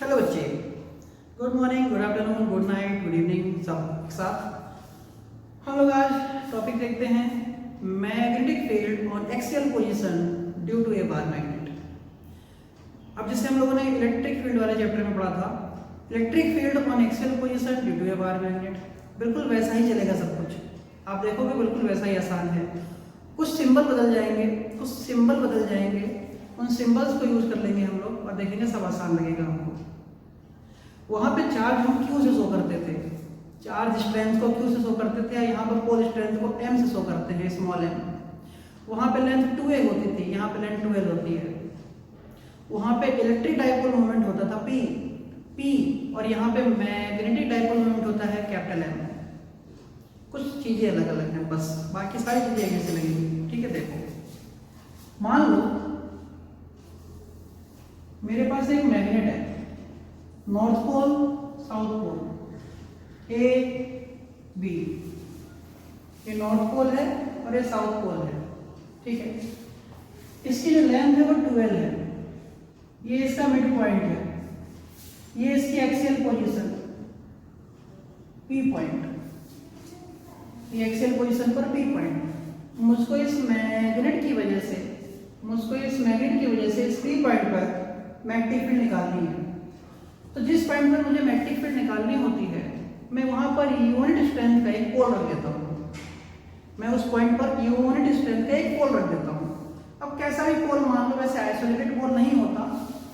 Hello बच्चे, good morning, good afternoon, good night, good evening सब साथ। हम लोग आज टॉपिक देखते हैं magnetic field on axial position due to a bar magnet. अब जैसे हम लोगों ने इलेक्ट्रिक फील्ड वाले चैप्टर में पढ़ा था, electric field on axial position due to a bar magnet, बिल्कुल वैसा ही चलेगा सब कुछ। आप देखोगे बिल्कुल वैसा ही आसान है। कुछ सिंबल बदल जाएंगे, कुछ सिंबल बदल जाएंगे, उन सिंबल्स को यूज कर लेंगे हम लोग और देखेंगे सब आसान लगेगा हमको। वहां पे चार्ज हम क्यू से शो करते थे, चार्ज स्ट्रेंथ को क्यू से शो करते थे, यहाँ पर पोल स्ट्रेंथ को एम से शो करते हैं, स्मॉल एम। वहां पे लेंथ 2a होती थी, यहाँ पे लेंथ 2l होती है। वहां पे इलेक्ट्रिक डाइपोल मोमेंट होता था p, और यहाँ पे मैग्नेटिक डाइपोल मोमेंट होता है कैपिटल M। कुछ चीजें अलग अलग हैं बस, बाकी सारी चीजें एक जैसे लगेंगी। ठीक है, देखो मान लो मेरे पास एक मैग्नेट है, north pole south pole A B, ये नॉर्थ पोल है और ये साउथ पोल है। ठीक है, इसकी जो लेंथ है वो 12 है, ये इसका मिड पॉइंट है, ये इसकी एक्सियल पोजीशन पी पॉइंट, ये एक्सियल पोजीशन पर पी पॉइंट। मुझको इस मैग्नेट की वजह से इस पी पॉइंट पर मैग्नेटिक फील्ड निकालनी है। तो जिस पॉइंट पर मुझे मैग्नेटिक फील्ड निकालनी होती है, मैं वहां पर यूनिट स्ट्रेंथ का एक पोल रख देता हूँ। मैं उस पॉइंट पर यूनिट स्ट्रेंथ का एक पोल रख देता हूँ। अब कैसा भी पोल मान लो, वैसे आइसोलेटेड पोल नहीं होता,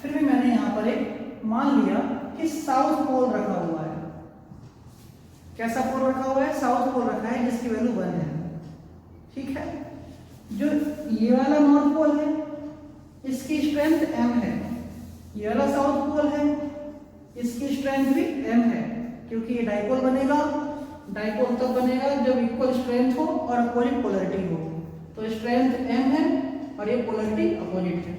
फिर भी मैंने यहाँ पर एक मान लिया कि साउथ पोल रखा हुआ है। कैसा पोल रखा हुआ है? साउथ पोल रखा है, जिसकी वैल्यू 1 है। ठीक है, जो ये वाला नॉर्थ पोल है इसकी स्ट्रेंथ m है, ये वाला साउथ पोल है इसकी स्ट्रेंथ भी m है, क्योंकि ये डाइपोल बनेगा। डाइपोल तब बनेगा जब इक्वल स्ट्रेंथ हो और अपोजिट पोलरिटी हो। तो स्ट्रेंथ m है और ये पोलरिटी अपोजिट है।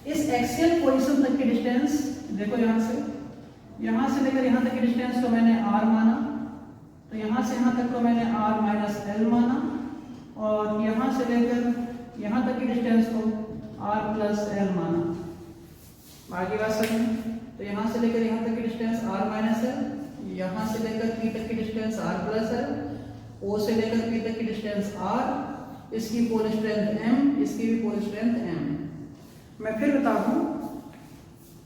इस एक्सियल पोजीशन तक की डिस्टेंस देखो, यहां से लेकर यहां तक की डिस्टेंस को मैंने r माना, तो यहां से यहां तक को मैंने r माइनस l माना, और यहां से लेकर यहां तक की डिस्टेंस को r प्लस l माना। आगे बात समझिए, तो यहाँ से लेकर यहाँ तक की डिस्टेंस r माइनस l, यहाँ से लेकर p तक की distance r plus l, o से लेकर p तक की डिस्टेंस r, इसकी पोल स्ट्रेंथ m, इसकी भी पोल स्ट्रेंथ m। मैं फिर बता दूं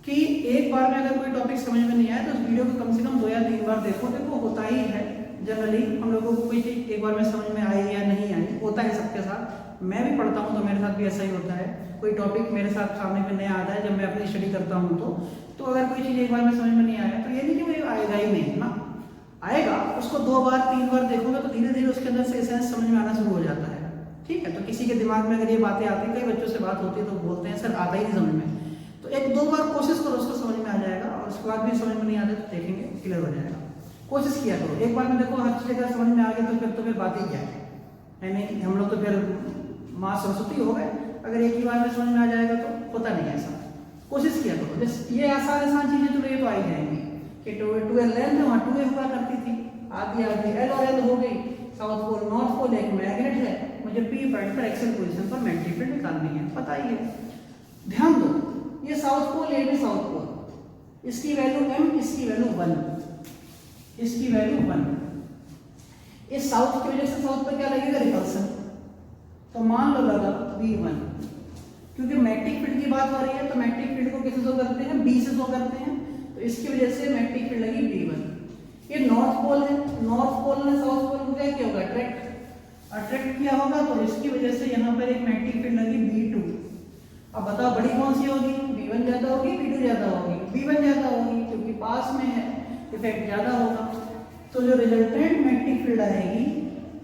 कि एक बार में अगर कोई टॉपिक समझ में नहीं आया तो उस वीडियो को कम से कम 2 या 3 बार देखो। देखो होता ही है जनरली, हम लोगों को कोई चीज एक बार में समझ में आई या नहीं आई, होता है सबके साथ। मैं भी पढ़ता हूँ तो मेरे साथ भी ऐसा ही होता है। कोई टॉपिक मेरे साथ सामने में नया आता है जब मैं अपनी स्टडी करता हूँ, तो अगर कोई चीज़ एक बार में समझ में नहीं आया तो ये नहीं कि वो आएगा ही नहीं ना, आएगा। उसको 2 बार 3 बार देखोगे तो धीरे धीरे उसके अंदर से एसेंस समझ में आना शुरू हो जाता है। ठीक है, तो किसी के दिमाग में अगर ये बातें आती, कई बच्चों से बात होती है तो बोलते हैं सर आता ही नहीं समझ में, तो 1-2 बार कोशिश करो, उसको समझ में आ जाएगा। और उसके बाद भी समझ में नहीं आता तो देखेंगे क्लियर हो जाएगा। कोशिश किया करो, एक बार में देखो हर चीज़ अगर समझ में आ गई तो फिर बात ही क्या है नहीं, हम लोग तो फिर माँ सरस्वती हो गए। अगर एक ही बार में समझ में आ जाएगा तो होता नहीं ऐसा। कोशिश किया करो, जैसे ये आसान चीजें चलो ये तो आ ही जाएंगी कि 12 लेंथ है, वहाँ 2a हुआ करती थी, आधी l और l हो गई। साउथ पोल नॉर्थ पोल एक मैग्नेट है, मुझे p पॉइंट पर एक्सियल पोजीशन पर मैग्नेटिक फील्ड निकालनी है, पता ही है। ध्यान दो, ये साउथ पोल, ये भी साउथ पोल, इसकी वैल्यू m, इसकी वैल्यू 1, इसकी वैल्यू 1। इस साउथ की वजह से साउथ पर क्या लगेगा? रिपल्सन। तो मान लो लगा V1, क्योंकि मैग्नेटिक फील्ड की बात हो रही है तो मैग्नेटिक फील्ड को किससे शो करते हैं? B से शो करते हैं, तो इसकी वजह से मैग्नेटिक फील्ड लगी V1। ये नॉर्थ पोल है, नॉर्थ पोल ने साउथ पोल को क्या होगा? अट्रैक्ट किया होगा, तो इसकी वजह से यहाँ पर एक मैग्नेटिक फील्ड लगी V2। अब बताओ बड़ी कौन सी होगी? V1 ज्यादा होगी, V2 ज्यादा होगी? V1 ज्यादा होगी, क्योंकि पास में है, इफेक्ट ज्यादा होगा। तो जो रिजल्टेंट मैग्नेटिक फील्ड आएगी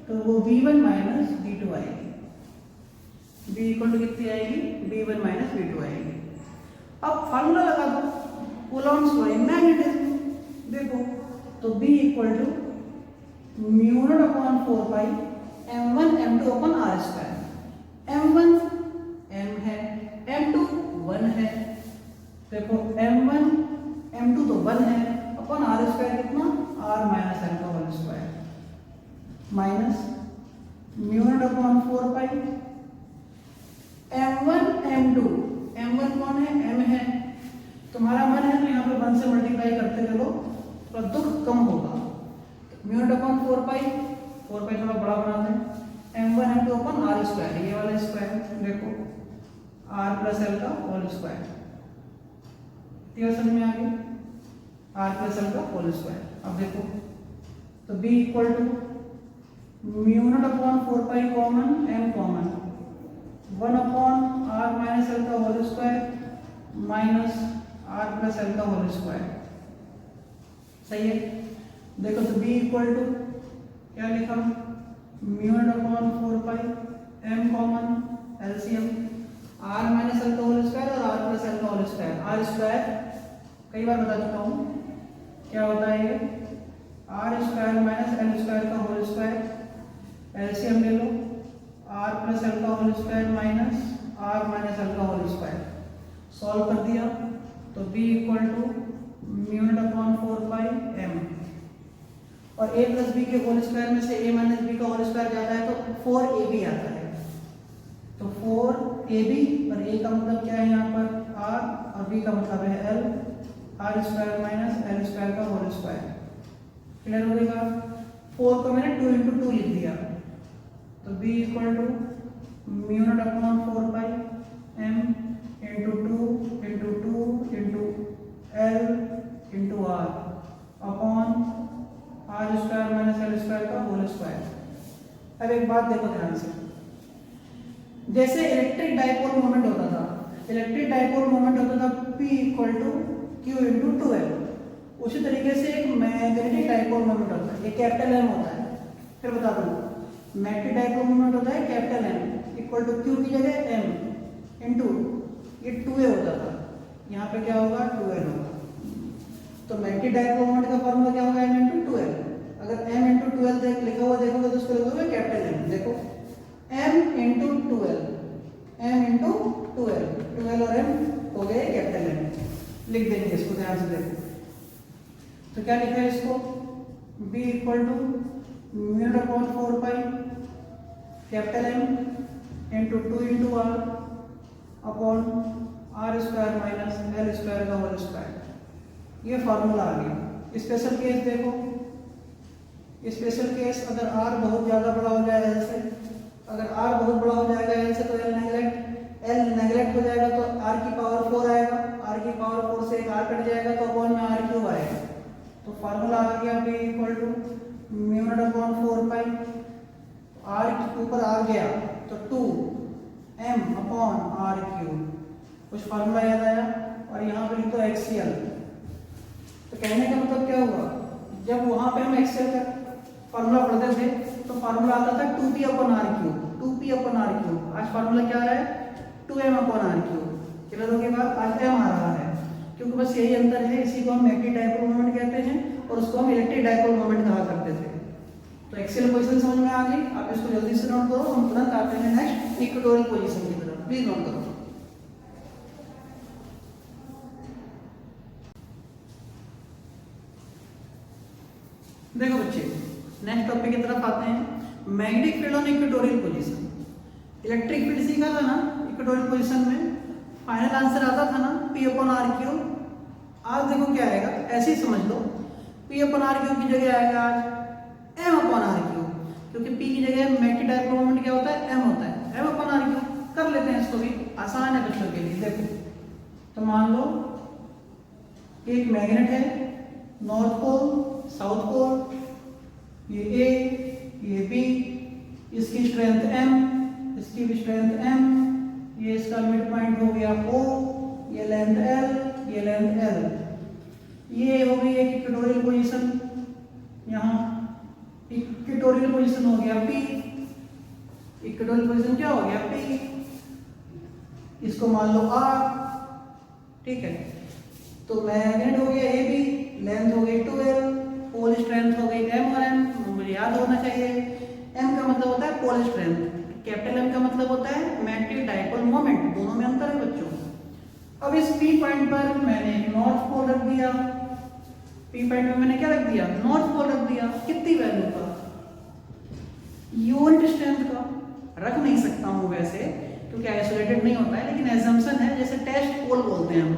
तो वो V1 माइनस V2 आएगी। B इक्वल टू कितनी आएगी? B1 माइनस B2 आएगी। अब फार्मूला लगा दो कूलॉम्स लॉ इन मैग्नेटिज्म, देखो तो B equal to mu naught upon 4 pi m1 m2 upon r square. m1 m है, m2 1 है, देखो m1 m2 तो 1 है, अपॉन r स्क्वायर कितना? r माइनस m का whole square minus mu naught upon 4 pi m1 m2, m1 कौन है? m है, तो तुम्हारा मन है तो यहाँ पे 1 से मल्टीप्लाई करते चलो, थोड़ा दुख कम होगा। म्यू नॉट अपॉन 4 पाई थोड़ा बड़ा बनाते हैं, m1 m2 upon r square, ये वाला स्क्वायर देखो r प्लस एल का होल स्क्वायर, क्लियर समझ में आ गई, r प्लस एल का होल स्क्वायर। अब देखो तो b equal to mu naught upon 4 pi common, m common, 1 upon r minus L का whole square minus r plus L का होल स्क्वायर, सही है। देखो तो b इक्वल टू क्या लिखा, mu naught upon 4 pi m common, LCM r minus L का whole square और r प्लस एल का होल स्क्वायर, r स्क्वायर कई बार बता चुका हूँ क्या होता है ये, r square minus L square का होल स्क्वायर, एलसीएम ले लो, r प्लस एल का whole square minus r minus L का होल स्क्वायर, सॉल्व कर दिया तो b equal to mu naught upon 4 pi m, और a प्लस b के होल स्क्वायर में से a माइनस b का होल स्क्वायर जाता है तो 4ab आता है, तो 4ab और a का मतलब क्या है यहाँ पर r और b का मतलब है l, r square minus l square का होल स्क्वायर, क्लियर हो गया। 4 को मैंने 2 into 2 लिख दिया तो b equal to mu naught upon 4 pi m into 2 into 2 into l into r upon r square minus l square का होल स्क्वायर। अब एक बात देखो ध्यान से, जैसे इलेक्ट्रिक डाइपोल मोमेंट होता था, इलेक्ट्रिक डाइपोल मोमेंट होता था p equal to q into 2l, उसी तरीके से एक मैग्नेटिक डाइपोल मोमेंट होता है, ये कैपिटल M होता है। फिर बता दूं, मैग्नेटिक डाइपोल मोमेंट होता है capital M equal to q की जगह m इंटू ये 2a होता था, यहाँ पे क्या होगा 2l होगा, तो मैग्नेटिक डाइपोल मोमेंट का फॉर्मूला क्या होगा m इंटू 2l। अगर m इंटू 2l देख लिखा हुआ देखोगे तो उसको लिखोगे कैपिटल M, देखो m into 2l, m into 2l और m हो गए कैपिटल M, लिख देंगे इसको ध्यान से देखो। तो क्या लिखा है इसको, b equal to mu naught upon 4 pi capital M into 2 into r upon r square minus l square का होल स्क्वायर, ये फॉर्मूला आ गया। स्पेशल केस देखो, स्पेशल केस अगर r बहुत ज़्यादा बड़ा हो जाए l से, अगर r बहुत बड़ा हो जाएगा l से तो l नेगलेक्ट हो जाएगा तो r की पावर 4 आएगा, r की पावर 4 से एक r कट जाएगा तो अपॉन में r क्यूब आएगा, तो फार्मूला आ गया b equal to mu naught upon 4 pi, r के ऊपर आ गया तो 2m अपॉन r क्यूब, कुछ फार्मूला याद आया, और यहाँ पे लिख दो एक्सीएल। तो कहने का मतलब क्या हुआ, जब वहाँ पे हम एक्सीएल का फार्मूला पढ़ते थे तो फार्मूला आता था 2p upon r cube, 2p upon r cube, आज फार्मूला क्या आ रहा है 2m upon r cube, clear हो गई बात, आज m आ रहा है, क्योंकि बस यही अंतर है, इसी को हम मैग्नेटिक डाइपोल मोमेंट कहते हैं और उसको हम इलेक्ट्रिक डाइपोल मोमेंट कहा करते थे। तो एक्सियल पोजीशन समझ में आ गई, आप इसको जल्दी से नोट करो, हम तुरंत आते हैं नेक्स्ट इक्वेटोरियल पोजीशन की तरफ, प्लीज नोट करो। देखो बच्चे, नेक्स्ट टॉपिक की तरफ आते हैं, magnetic field on equatorial position. Electric field सीखा था ना इक्वेटोरियल पोजीशन में, फाइनल आंसर आता था ना p अपॉन r क्यूब, आज देखो क्या आएगा, ऐसे ही समझ लो, p अपॉन r क्यूब की जगह आएगा आज m अपॉन r क्यूब, क्योंकि p की जगह मैग्नेटिक डाइपोल मोमेंट क्या होता है m होता है, m अपॉन r क्यूब कर लेते हैं, इसको भी आसान है बच्चों के लिए। देखो तो मान लो एक मैग्नेट है, नॉर्थ पोल साउथ पोल, ये a ये b, इसकी स्ट्रेंथ m, इसकी भी स्ट्रेंथ m, ये इसका मिड पॉइंट हो गया O, ये लेंथ L, ये लेंथ L, ये हो गई एक इक्वेटोरियल पोजीशन, यहाँ इक्वेटोरियल पोजीशन हो गया P, इक्वेटोरियल पोजीशन क्या हो गया P, इसको मान लो R, ठीक है। तो मैग्नेट हो गया AB, लेंथ हो गई 2L, पोल स्ट्रेंथ हो गई M और M, मुझे याद होना चाहिए, M का मतलब होता है पोल स्ट्रेंथ, कैपिटल M का मतलब होता है मैग्नेटिक डाइपोल मोमेंट, दोनों में अंतर है बच्चों। अब इस P पॉइंट पर मैंने नॉर्थ पोल रख दिया, P पॉइंट में मैंने क्या रख दिया नॉर्थ पोल रख दिया, कितनी वैल्यू का, यूनिट स्ट्रेंथ का, रख नहीं सकता हूँ वैसे क्योंकि आइसोलेटेड नहीं होता है, लेकिन एजम्पशन है, जैसे टेस्ट पोल बोलते हैं हम,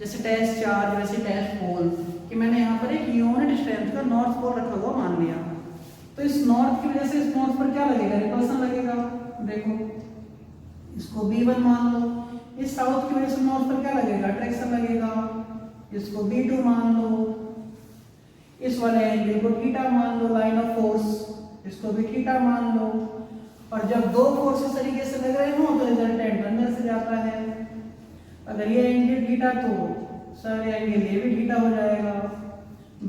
जैसे डैश चार्ज वैसे डैश पोल, कि मैंने यहाँ पर एक यूनिट स्ट्रेंथ का नॉर्थ पोल रखा हुआ मान लिया। तो इस नॉर्थ की वजह से इस नॉर्थ पर क्या लगेगा, रिपल्सन लगेगा। देखो इसको B1 मान लो, इस साउथ की वजह से नॉर्थ पर क्या लगेगा, अट्रैक्शन लगेगा। इसको B2 मान लो, इस वाले एंगल को थीटा मान लो, लाइन ऑफ फोर्स, इसको भी थीटा मान लो। और जब दो फोर्स इस तरीके से लग रहे हो तो रिजल्टेंट अंदर से जाता है। अगर ये एंगल थीटा तो सर एंगल ये भी थीटा हो जाएगा।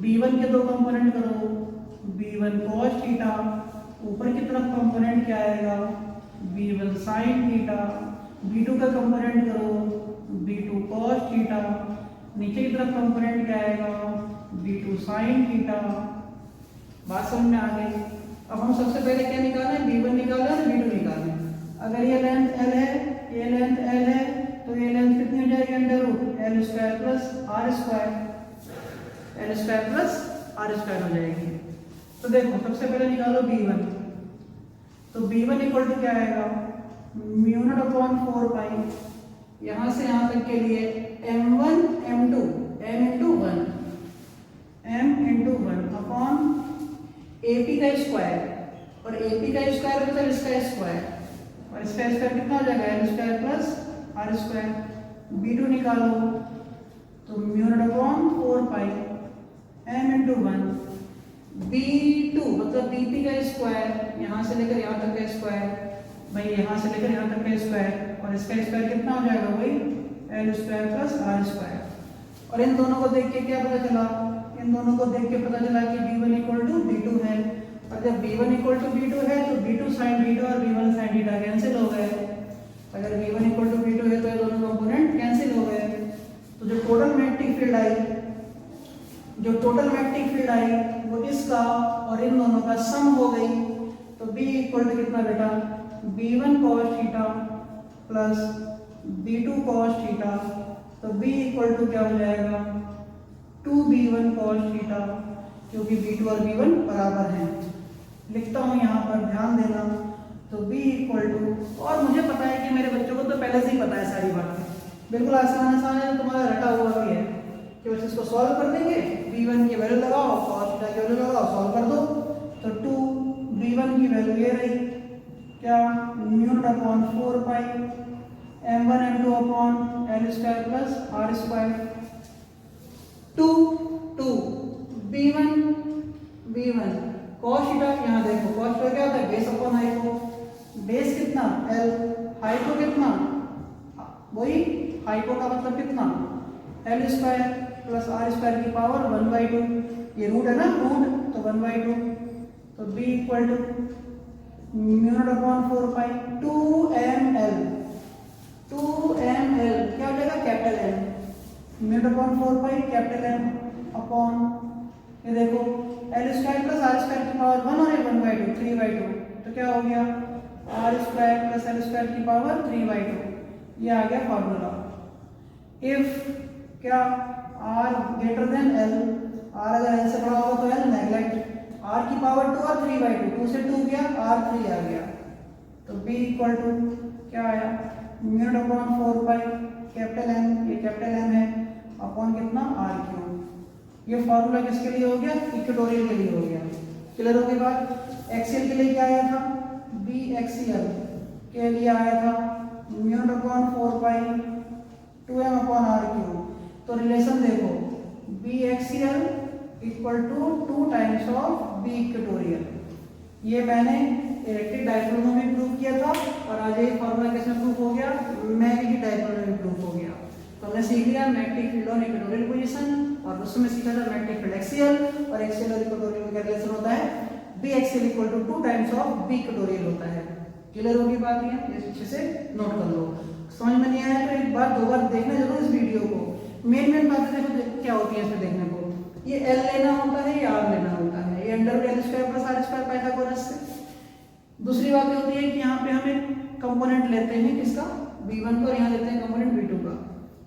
B1 के दो कंपोनेंट करो, B1 cos थीटा, ऊपर की तरफ कंपोनेंट क्या आएगा, B1 sin थीटा। B2 का कंपोनेंट करो, B2 cos थीटा, नीचे की तरफ कंपोनेंट क्या आएगा, B2 sin थीटा। बात समझ में आ गई। अब हम सबसे पहले क्या निकालना है, B1 निकालना है, B2 निकालना है। अगर ये लेंथ L है, ये लेंथ L है, तो ये लेंथ कितनी हो जाएगी, under root L square plus R square, L square plus R square हो जाएगी। तो देखो सबसे पहले निकालो B1, तो B1 इक्वल टू क्या आएगा, म्यू नॉट अपॉन 4 पाई, यहाँ से यहाँ तक के लिए M1 M2 M into 1 M into 1 upon AP का स्क्वायर, और AP का स्क्वायर मतलब इसका स्क्वायर, और इसका स्क्वायर कितना हो जाएगा, L square plus R square. B2 निकालो तो mu naught upon 4 pi M into 1, B2 मतलब BP का स्क्वायर, यहाँ से लेकर यहाँ तक का स्क्वायर, भाई यहाँ से लेकर यहाँ तक का स्क्वायर, और इसका स्क्वायर कितना हो जाएगा, वही L square plus R square. और इन दोनों को देख के क्या पता चला, इन दोनों को देख के पता चला कि B1 इक्वल टू B2 है। और जब B1 इक्वल टू B2 है तो B2 sin थीटा और B1 sin थीटा कैंसिल हो गए। अगर B1 इक्वल टू B2 है तो ये दोनों कंपोनेंट कैंसिल हो गए। तो जो टोटल मैग्नेटिक फील्ड आई, जो टोटल मैग्नेटिक फील्ड आई वो इसका और इन दोनों का सम हो गई। तो B इक्वल टू कितना बेटा, B1 cos theta plus B2 cos theta, तो B इक्वल टू क्या हो जाएगा, 2B1 cos थीटा, क्योंकि B2 और B1 बराबर हैं। लिखता हूँ यहाँ पर, ध्यान देना। तो B इक्वल टू, और मुझे पता है कि मेरे बच्चों को तो पहले से ही पता है सारी बातें, बिल्कुल आसान आसान है, तुम्हारा रटा हुआ भी है कि बस इसको सॉल्व कर देंगे, B1 की वैल्यू लगाओ, cos थीटा की वैल्यू लगाओ, सॉल्व कर दो। तो 2B1 की वैल्यू ये रही क्या, mu naught upon 4 pi M1 M2 upon L square plus R square. 2 B1 cos theta, यहाँ देखो cos थीटा क्या होता है, बेस अपॉन हाइपो, बेस कितना L, हाइपो कितना, वही हाइपो का मतलब कितना L square plus R square की पावर 1/2, ये रूट है ना, रूट तो 1/2। तो B equal to mu naught upon 4 pi 2ml क्या हो जाएगा, capital M, mu naught upon 4 pi capital M upon, ये देखो L square plus R square की पावर 1 और 1/2 3/2, तो क्या हो गया, R square plus L square की पावर 3/2। ये आ गया फॉर्मूला। इफ क्या R greater than L, R अगर L से बड़ा होगा तो L नेग्लेक्ट, R की पावर 2 और 3/2, 2 से 2 गया, R 3 आ गया। तो B इक्वल टू क्या आया, mu naught upon 4 pi capital M, ये कैपिटल M है, अपॉन कितना R क्यूब। ये फॉर्मूला किसके लिए हो गया, इक्वेटोरियल के लिए हो गया। क्लियर हो गई बात। एक्सियल के लिए क्या आया था, B एक्सियल के लिए आया था mu naught upon 4 pi 2m upon R cube. तो रिलेशन देखो, B axial equal to 2 times of B equatorial. ये मैंने इलेक्ट्रिक डायपोल में भी प्रूव किया था, और आज ये फॉर्मूला किसमें प्रूफ हो गया, मैग्नेटिक डायपोल में भी प्रूफ हो गया। तो हमने सीख लिया magnetic field on equatorial position, और उसमें सीखा था मैग्नेटिक फील्ड एक्सियल, और एक्सियल और इक्वेटोरियल का रिलेशन होता है B axial equal to 2 times of B equatorial होता है। क्लियर होगी बात, ये अच्छे से नोट कर लो। समझ में नहीं आया तो एक बार 2 बार देखना जरूर इस वीडियो को। मेन बातें देखो क्या होती है इसमें देखने को, ये L लेना होता है, ये R लेना होता है, ये under root L square plus R square Pythagoras से। दूसरी बात ये होती है कि यहाँ पे हमें कंपोनेंट लेते हैं किसका, B1 को, और यहाँ लेते हैं कंपोनेंट B2 का।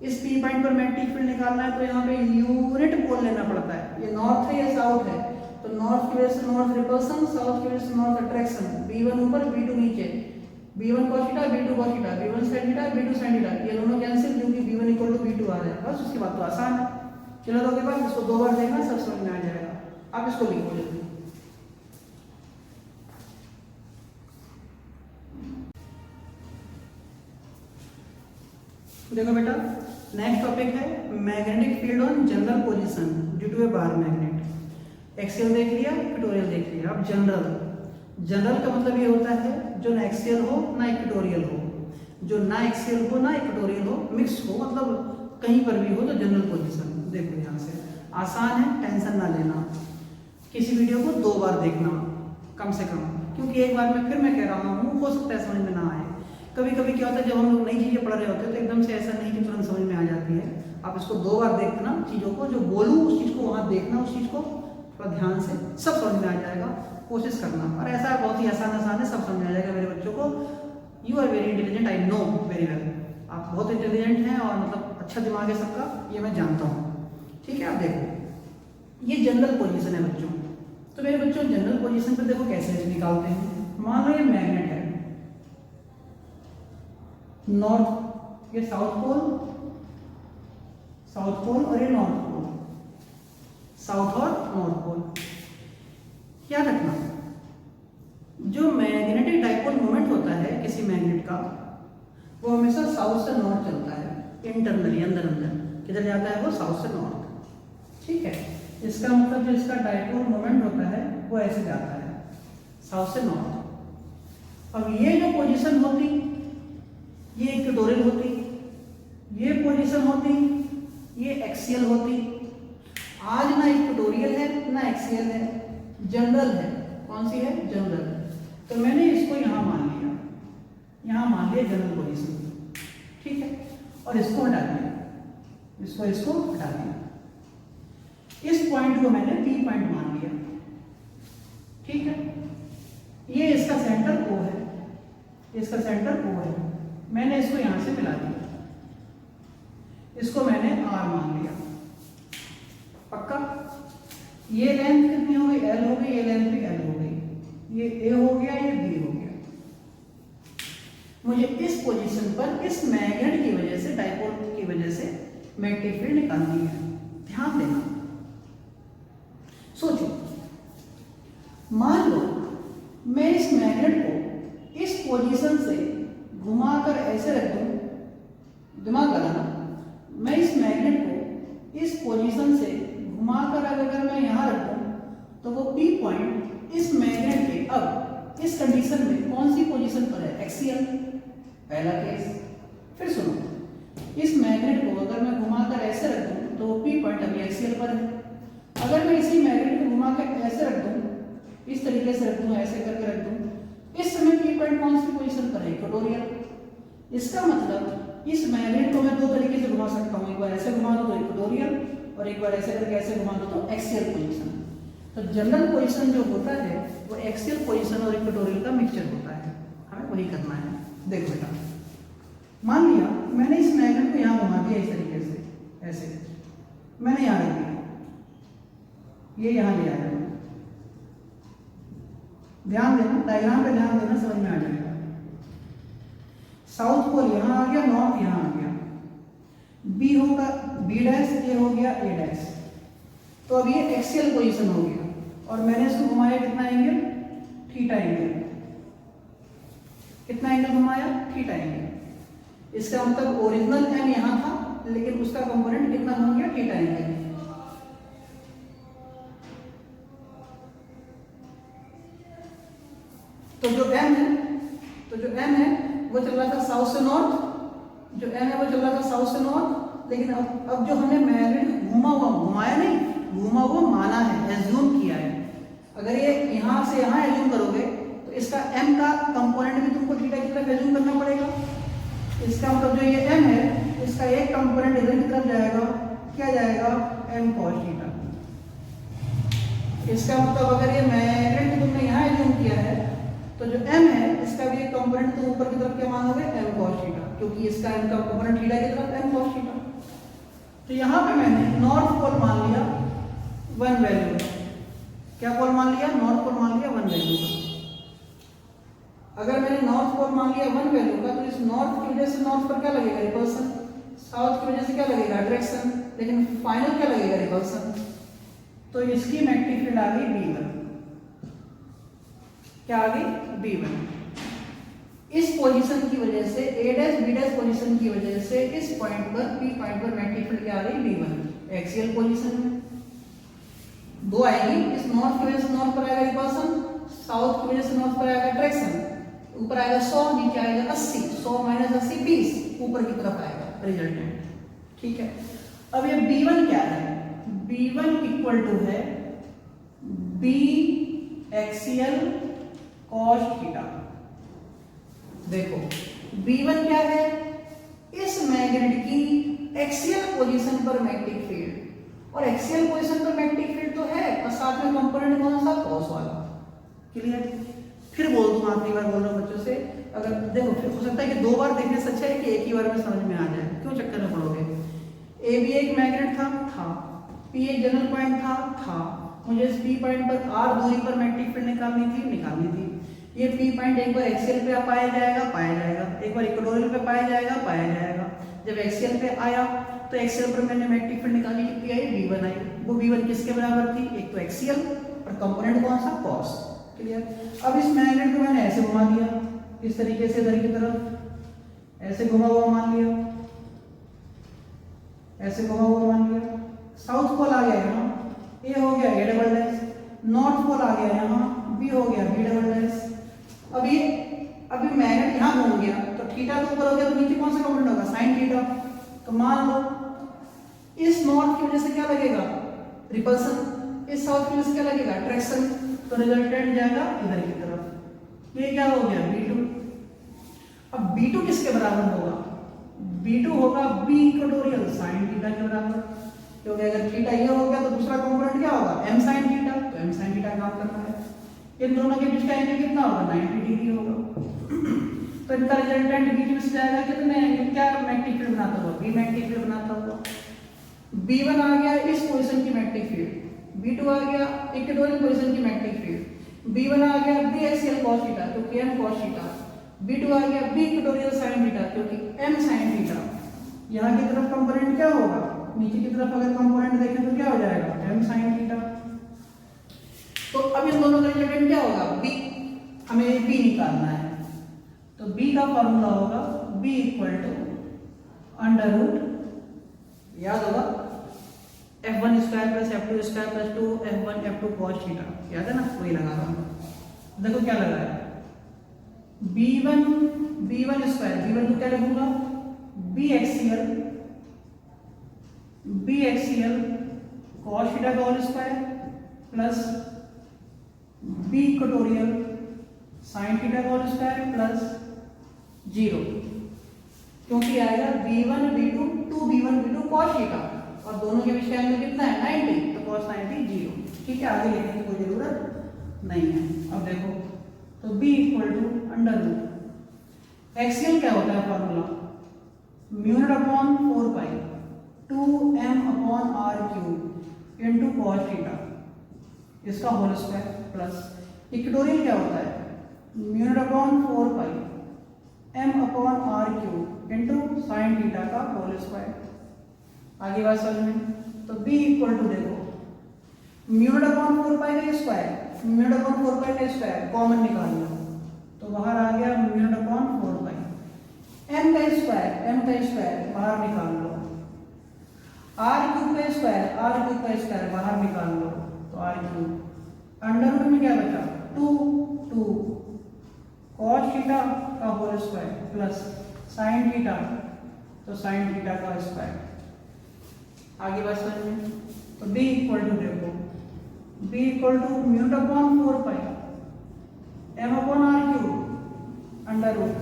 इस P पॉइंट पर मैग्नेटिक फील्ड निकालना है तो यहाँ पे यूनिट पोल लेना पड़ता है, ये नॉर्थ है, ये साउथ है, तो नॉर्थ की वजह से नॉर्थ रिपल्सन, साउथ की वजह से नॉर्थ अट्रैक्शन। B1 ऊपर B2 नीचे, B1 cos theta B2 cos theta, B1 sin theta B2 sin theta, ये दोनों कैंसिल क्योंकि B1 इक्वल टू B2 आ रहा है, बस उसके बाद तो आसान है। चलो तो के बाद इसको 2 बार देखना, सब समझ में आ जाएगा। आप इसको लिखो जल्दी। देखो बेटा, नेक्स्ट टॉपिक है magnetic field on general position due to a bar magnet. Axial देख लिया, इक्वेटोरियल देख लिया। अब जनरल का मतलब ये होता है जो ना एक्सियल हो ना इक्वेटोरियल हो, जो ना एक्सियल हो ना इक्वेटोरियल हो, मिक्स हो, मतलब कहीं पर भी हो तो जनरल पोजीशन। देखो यहाँ से आसान है, टेंशन ना लेना। किसी वीडियो को 2 बार देखना कम से कम, क्योंकि एक बार में फिर मैं कह रहा हूँ हो सकता है समझ में ना आए। कभी कभी क्या होता है जब हम लोग नई चीज़ें पढ़ रहे होते हैं तो एकदम से ऐसा नहीं कि तुरंत समझ में आ जाती है। आप इसको 2 बार देखना, चीज़ों को जो बोलूँ उस चीज़ को वहाँ देखना, उस चीज़ को थोड़ा ध्यान से, सब समझ में आ जाएगा। कोशिश करना, और ऐसा बहुत ही आसान है, सब समझ में आ जाएगा मेरे बच्चों को। You are very intelligent, I know very well. आप बहुत इंटेलिजेंट हैं और मतलब अच्छा दिमाग है सबका, ये मैं जानता हूँ। ठीक है, आप देखो ये जनरल पोजीशन है बच्चों। तो मेरे बच्चों जनरल पोजीशन पर देखो कैसे निकालते हैं। मान लो ये मैग्नेट है, नॉर्थ, ये साउथ पोल और ये नॉर्थ पोल, साउथ और नॉर्थ पोल। क्या रखना, जो मैग्नेटिक डाइपोल मोमेंट होता है किसी मैग्नेट का, वो हमेशा साउथ से नॉर्थ चलता है, इंटरनली अंदर किधर जाता है वो साउथ से नॉर्थ। ठीक है, इसका मतलब जो इसका डाइपोल मोमेंट होता है वो ऐसे जाता है साउथ से नॉर्थ। अब ये जो पोजीशन होती ये इक्वेटोरियल होती, ये पोजीशन होती ये एक्सियल होती। आज ना इक्वेटोरियल है ना एक्सियल है, जनरल है। कौन सी है? जनरल। तो मैंने इसको यहां मान लिया, यहां मान लिया जनरल पोजीशन। ठीक है, और इसको हटा दिया, इसको हटा दिया। इस पॉइंट को मैंने पी पॉइंट मान लिया। ठीक है, ये इसका सेंटर O है, इसका सेंटर O है। मैंने इसको यहां से मिला दिया, इसको मैंने R मान लिया। पक्का? ये लेंथ कितनी हो गई? L हो गई, ये लेंथ भी L हो गई, ये A हो गया, ये B हो गया। मुझे इस पोजीशन पर इस मैग्नेट की वजह से, डाइपोल की वजह से मैग्नेटिक फील्ड निकालनी है। ध्यान देना, सोचो, मान लो मैं इस मैग्नेट को इस पोजीशन से घुमाकर ऐसे रख दूं, दिमाग लगाना, मैं इस मैग्नेट को इस पोजीशन से घुमाकर अगर मैं यहां रख दूं तो वो P पॉइंट इस मैग्नेट के अब इस कंडीशन में कौन सी पोजीशन पर है? एक्सियल, पहला केस। फिर सुनो, इस मैग्नेट को अगर मैं घुमाकर ऐसे रख दूं तो वो P पॉइंट अभी एक्सियल पर है। अगर मैं इसी मैग्नेट को घुमाकर ऐसे रख दूं, इस तरीके से रख दूं, ऐसे करके रख दूं, इस समय P पॉइंट कौन सी पोजीशन पर है? इक्वेटोरियल। इसका मतलब इस मैग्नेट को मैं 2 तरीके से घुमा सकता हूं, एक बार ऐसे घुमा दो तो इक्वेटोरियल, और एक बार ऐसे करके ऐसे घुमा दो तो एक्सियल पोजीशन। तो जनरल पोजीशन जो होता है वो एक्सियल पोजीशन और इक्वेटोरियल का मिक्सचर होता है, हमें वही करना है। देखो बेटा, मान लिया मैंने इस मैग्नेट को यहाँ घुमा दिया इस तरीके से, ऐसे मैंने यहाँ रख दिया, ये यहाँ ले आया। ध्यान देना, डायग्राम पे ध्यान देना, समझ में आ जाएगा। साउथ पोल यहाँ आ गया, नॉर्थ यहाँ आ गया, बी होगा बी डैश, ए हो गया ए डैश। तो अब ये एक्सियल पोजीशन हो गया, और मैंने इसको घुमाया कितना एंगल? Theta angle. कितना एंगल घुमाया? Theta angle. इसका मतलब ओरिजिनल एम यहाँ था, लेकिन उसका कंपोनेंट कितना हो गया? Theta angle. तो जो एम है वो चल रहा था साउथ से नॉर्थ, जो एम है वो चल रहा था साउथ से नॉर्थ। लेकिन अब जो हमने मैग्नेट घुमाया नहीं, घूमा हुआ माना है, एज्यूम किया है। अगर ये यहाँ से यहाँ एज्यूम करोगे तो इसका एम का कंपोनेंट भी तुमको थीटा की तरफ एज्यूम करना पड़ेगा। इसका मतलब जो ये एम है, इसका एक कंपोनेंट इधर की तरफ जाएगा, क्या जाएगा? M cos theta. इसका मतलब अगर ये मैग्नेट तुमने यहाँ एज्यूम किया है तो जो m है इसका भी एक कंपोनेंट तुम ऊपर की तरफ क्या मानोगे? m cos थीटा, क्योंकि इसका m का कंपोनेंट थीटा की तरफ m cos थीटा। तो यहाँ पे मैंने नॉर्थ पोल मान लिया 1 वैल्यू का। क्या पोल मान लिया? नॉर्थ पोल मान लिया 1 वैल्यू का। अगर मैंने नॉर्थ पोल मान लिया 1 वैल्यू का, तो इस नॉर्थ की वजह से नॉर्थ पर क्या लगेगा? रिपल्सन। साउथ की वजह से क्या लगेगा डायरेक्शन, लेकिन फाइनल क्या लगेगा रिपल्सन। तो इसकी मैग्नेटिक फील्ड आ गई B1। क्या आ गई B1। इस पोजीशन की वजह से A' B' पोजीशन की वजह से इस पॉइंट पर P पॉइंट पर मैग्नेटिक फील्ड क्या आ गई B1 एक्सियल पोजीशन में। दो आएगी, इस नॉर्थ की वजह से नॉर्थ पर आएगा रिपल्सन, साउथ की वजह से नॉर्थ पर आएगा डायरेक्शन। ऊपर आएगा 100, नीचे आएगा 80, 100 माइनस 80 20, ऊपर की तरफ आएगा रिजल्टेंट। ठीक है, अब ये B1 क्या है, B1 इक्वल टू है B एक्सियल कॉस थीटा। देखो B1 क्या है, इस मैग्नेट की एक्सियल पोजीशन पर मैग्नेटिक फील्ड, और एक्सियल पोजीशन पर मैग्नेटिक फील्ड तो है और साथ में कंपोनेंट कौन सा, कॉस वाला। क्लियर। फिर बोल दूं, आखिरी बार बोल रहा हूं बच्चों से, अगर देखो फिर हो सकता है कि 2 बार देखने से अच्छा है कि एक ही बार में समझ में आ जाए, क्यों चक्कर में पड़ोगे। ए भी एक मैग्नेट था, पी एक जनरल पॉइंट था, मुझे इस पी पॉइंट पर आर दूरी पर मैग्नेटिक फील्ड निकालनी थी। ये पी पॉइंट एक बार एक्सियल पे पाया जाएगा, एक बार इक्वेटोरियल पे पाया जाएगा। जब एक्सियल पे आया तो एक्सियल पर मैंने मैग्नेटिक फील्ड निकाली, कितनी आई B1 आई। वो B1 किसके बराबर थी, एक तो एक्सियल और कंपोनेंट कौन सा, कॉस। क्लियर। अब इस मैग्नेट को मैंने ऐसे घुमा दिया, इस तरीके से इधर की तरफ ऐसे घुमा हुआ मान लिया, ऐसे घुमा हुआ मान लिया। साउथ पोल आ गया यहाँ, ए हो गया A', नॉर्थ पोल आ गया यहाँ, बी हो गया B'। अभी मैग्नेट यहाँ घूम गया तो थीटा तो ऊपर हो गया, तो नीचे कौन सा कंपोनेंट होगा, साइन थीटा। तो मान लो इस नॉर्थ की वजह से क्या लगेगा, रिपल्सन, इस साउथ की वजह से क्या लगेगा, अट्रैक्शन। तो रिजल्टेंट जाएगा इधर की तरफ। ये क्या हो गया B2। अब B2 किसके बराबर होगा, B2 होगा B इक्वेटोरियल साइन थीटा के बराबर, क्योंकि अगर थीटा ये हो गया तो दूसरा कंपोनेंट क्या होगा, m sin थीटा। तो m sin थीटा काम करना है, इन दोनों के बीच का एंगल कितना होगा, 90 डिग्री होगा। तो इनका रिजल्टेंट बीच में से जाएगा कितने एंगल, क्या मैग्नेटिक फील्ड बनाता हुआ, B मैग्नेटिक फील्ड बनाता हुआ। B1 आ गया इस पोजीशन की मैग्नेटिक फील्ड, B2 आ गया इक्वेटोरियल पोजीशन की मैग्नेटिक फील्ड। B1 आ गया B एक्सियल cos थीटा क्योंकि m cos थीटा, B2 आ गया B इक्वेटोरियल sin थीटा क्योंकि m sin थीटा। यहाँ की तरफ कंपोनेंट क्या होगा, नीचे की तरफ अगर कंपोनेंट देखें तो क्या हो जाएगा, m sin थीटा। तो अब इन दोनों का रिजल्टेंट क्या होगा, B, हमें B निकालना है। तो B का फॉर्मूला होगा B equal to under root, याद होगा f1 square plus f2 square plus 2f1 f2 cos theta, याद है ना, वही लगा रहा हूं। देखो क्या लगा है, b1 स्क्वायर, b1 को क्या लिखूंगा, b एक्सियल cos थीटा का whole square plus b equatorial sin theta का होल स्क्वायर प्लस 0, क्योंकि आएगा b1 b2 2b1 b2 cos theta और दोनों के बीच का एंगल कितना है 90, तो cos 90 0। ठीक है, आगे लिखने की कोई जरूरत नहीं है। अब देखो तो b equal to under root, axial क्या होता है formula, mu naught upon 4 pi 2m upon r cube into cos theta, इसका होल स्क्वायर प्लस इक्वेटोरियल क्या होता है, mu naught upon 4 pi m upon r cube into sin theta का whole square. आगे बात समझ में। तो b इक्वल टू देखो म्यू नॉट अपॉन 4 पाई का square, mu naught upon 4 pi का स्क्वायर कॉमन निकाल लो तो बाहर आ गया mu naught upon 4 pi, m का स्क्वायर बाहर निकाल लो, r क्यूब का स्क्वायर बाहर निकाल लो तो r क्यूब, अंडर रूट में क्या बचा 2 cos थीटा का whole square plus sin theta, तो sin थीटा का स्क्वायर। आगे बात समझ में। तो b इक्वल टू देखो b equal to mu naught upon 4 pi m upon r cube under root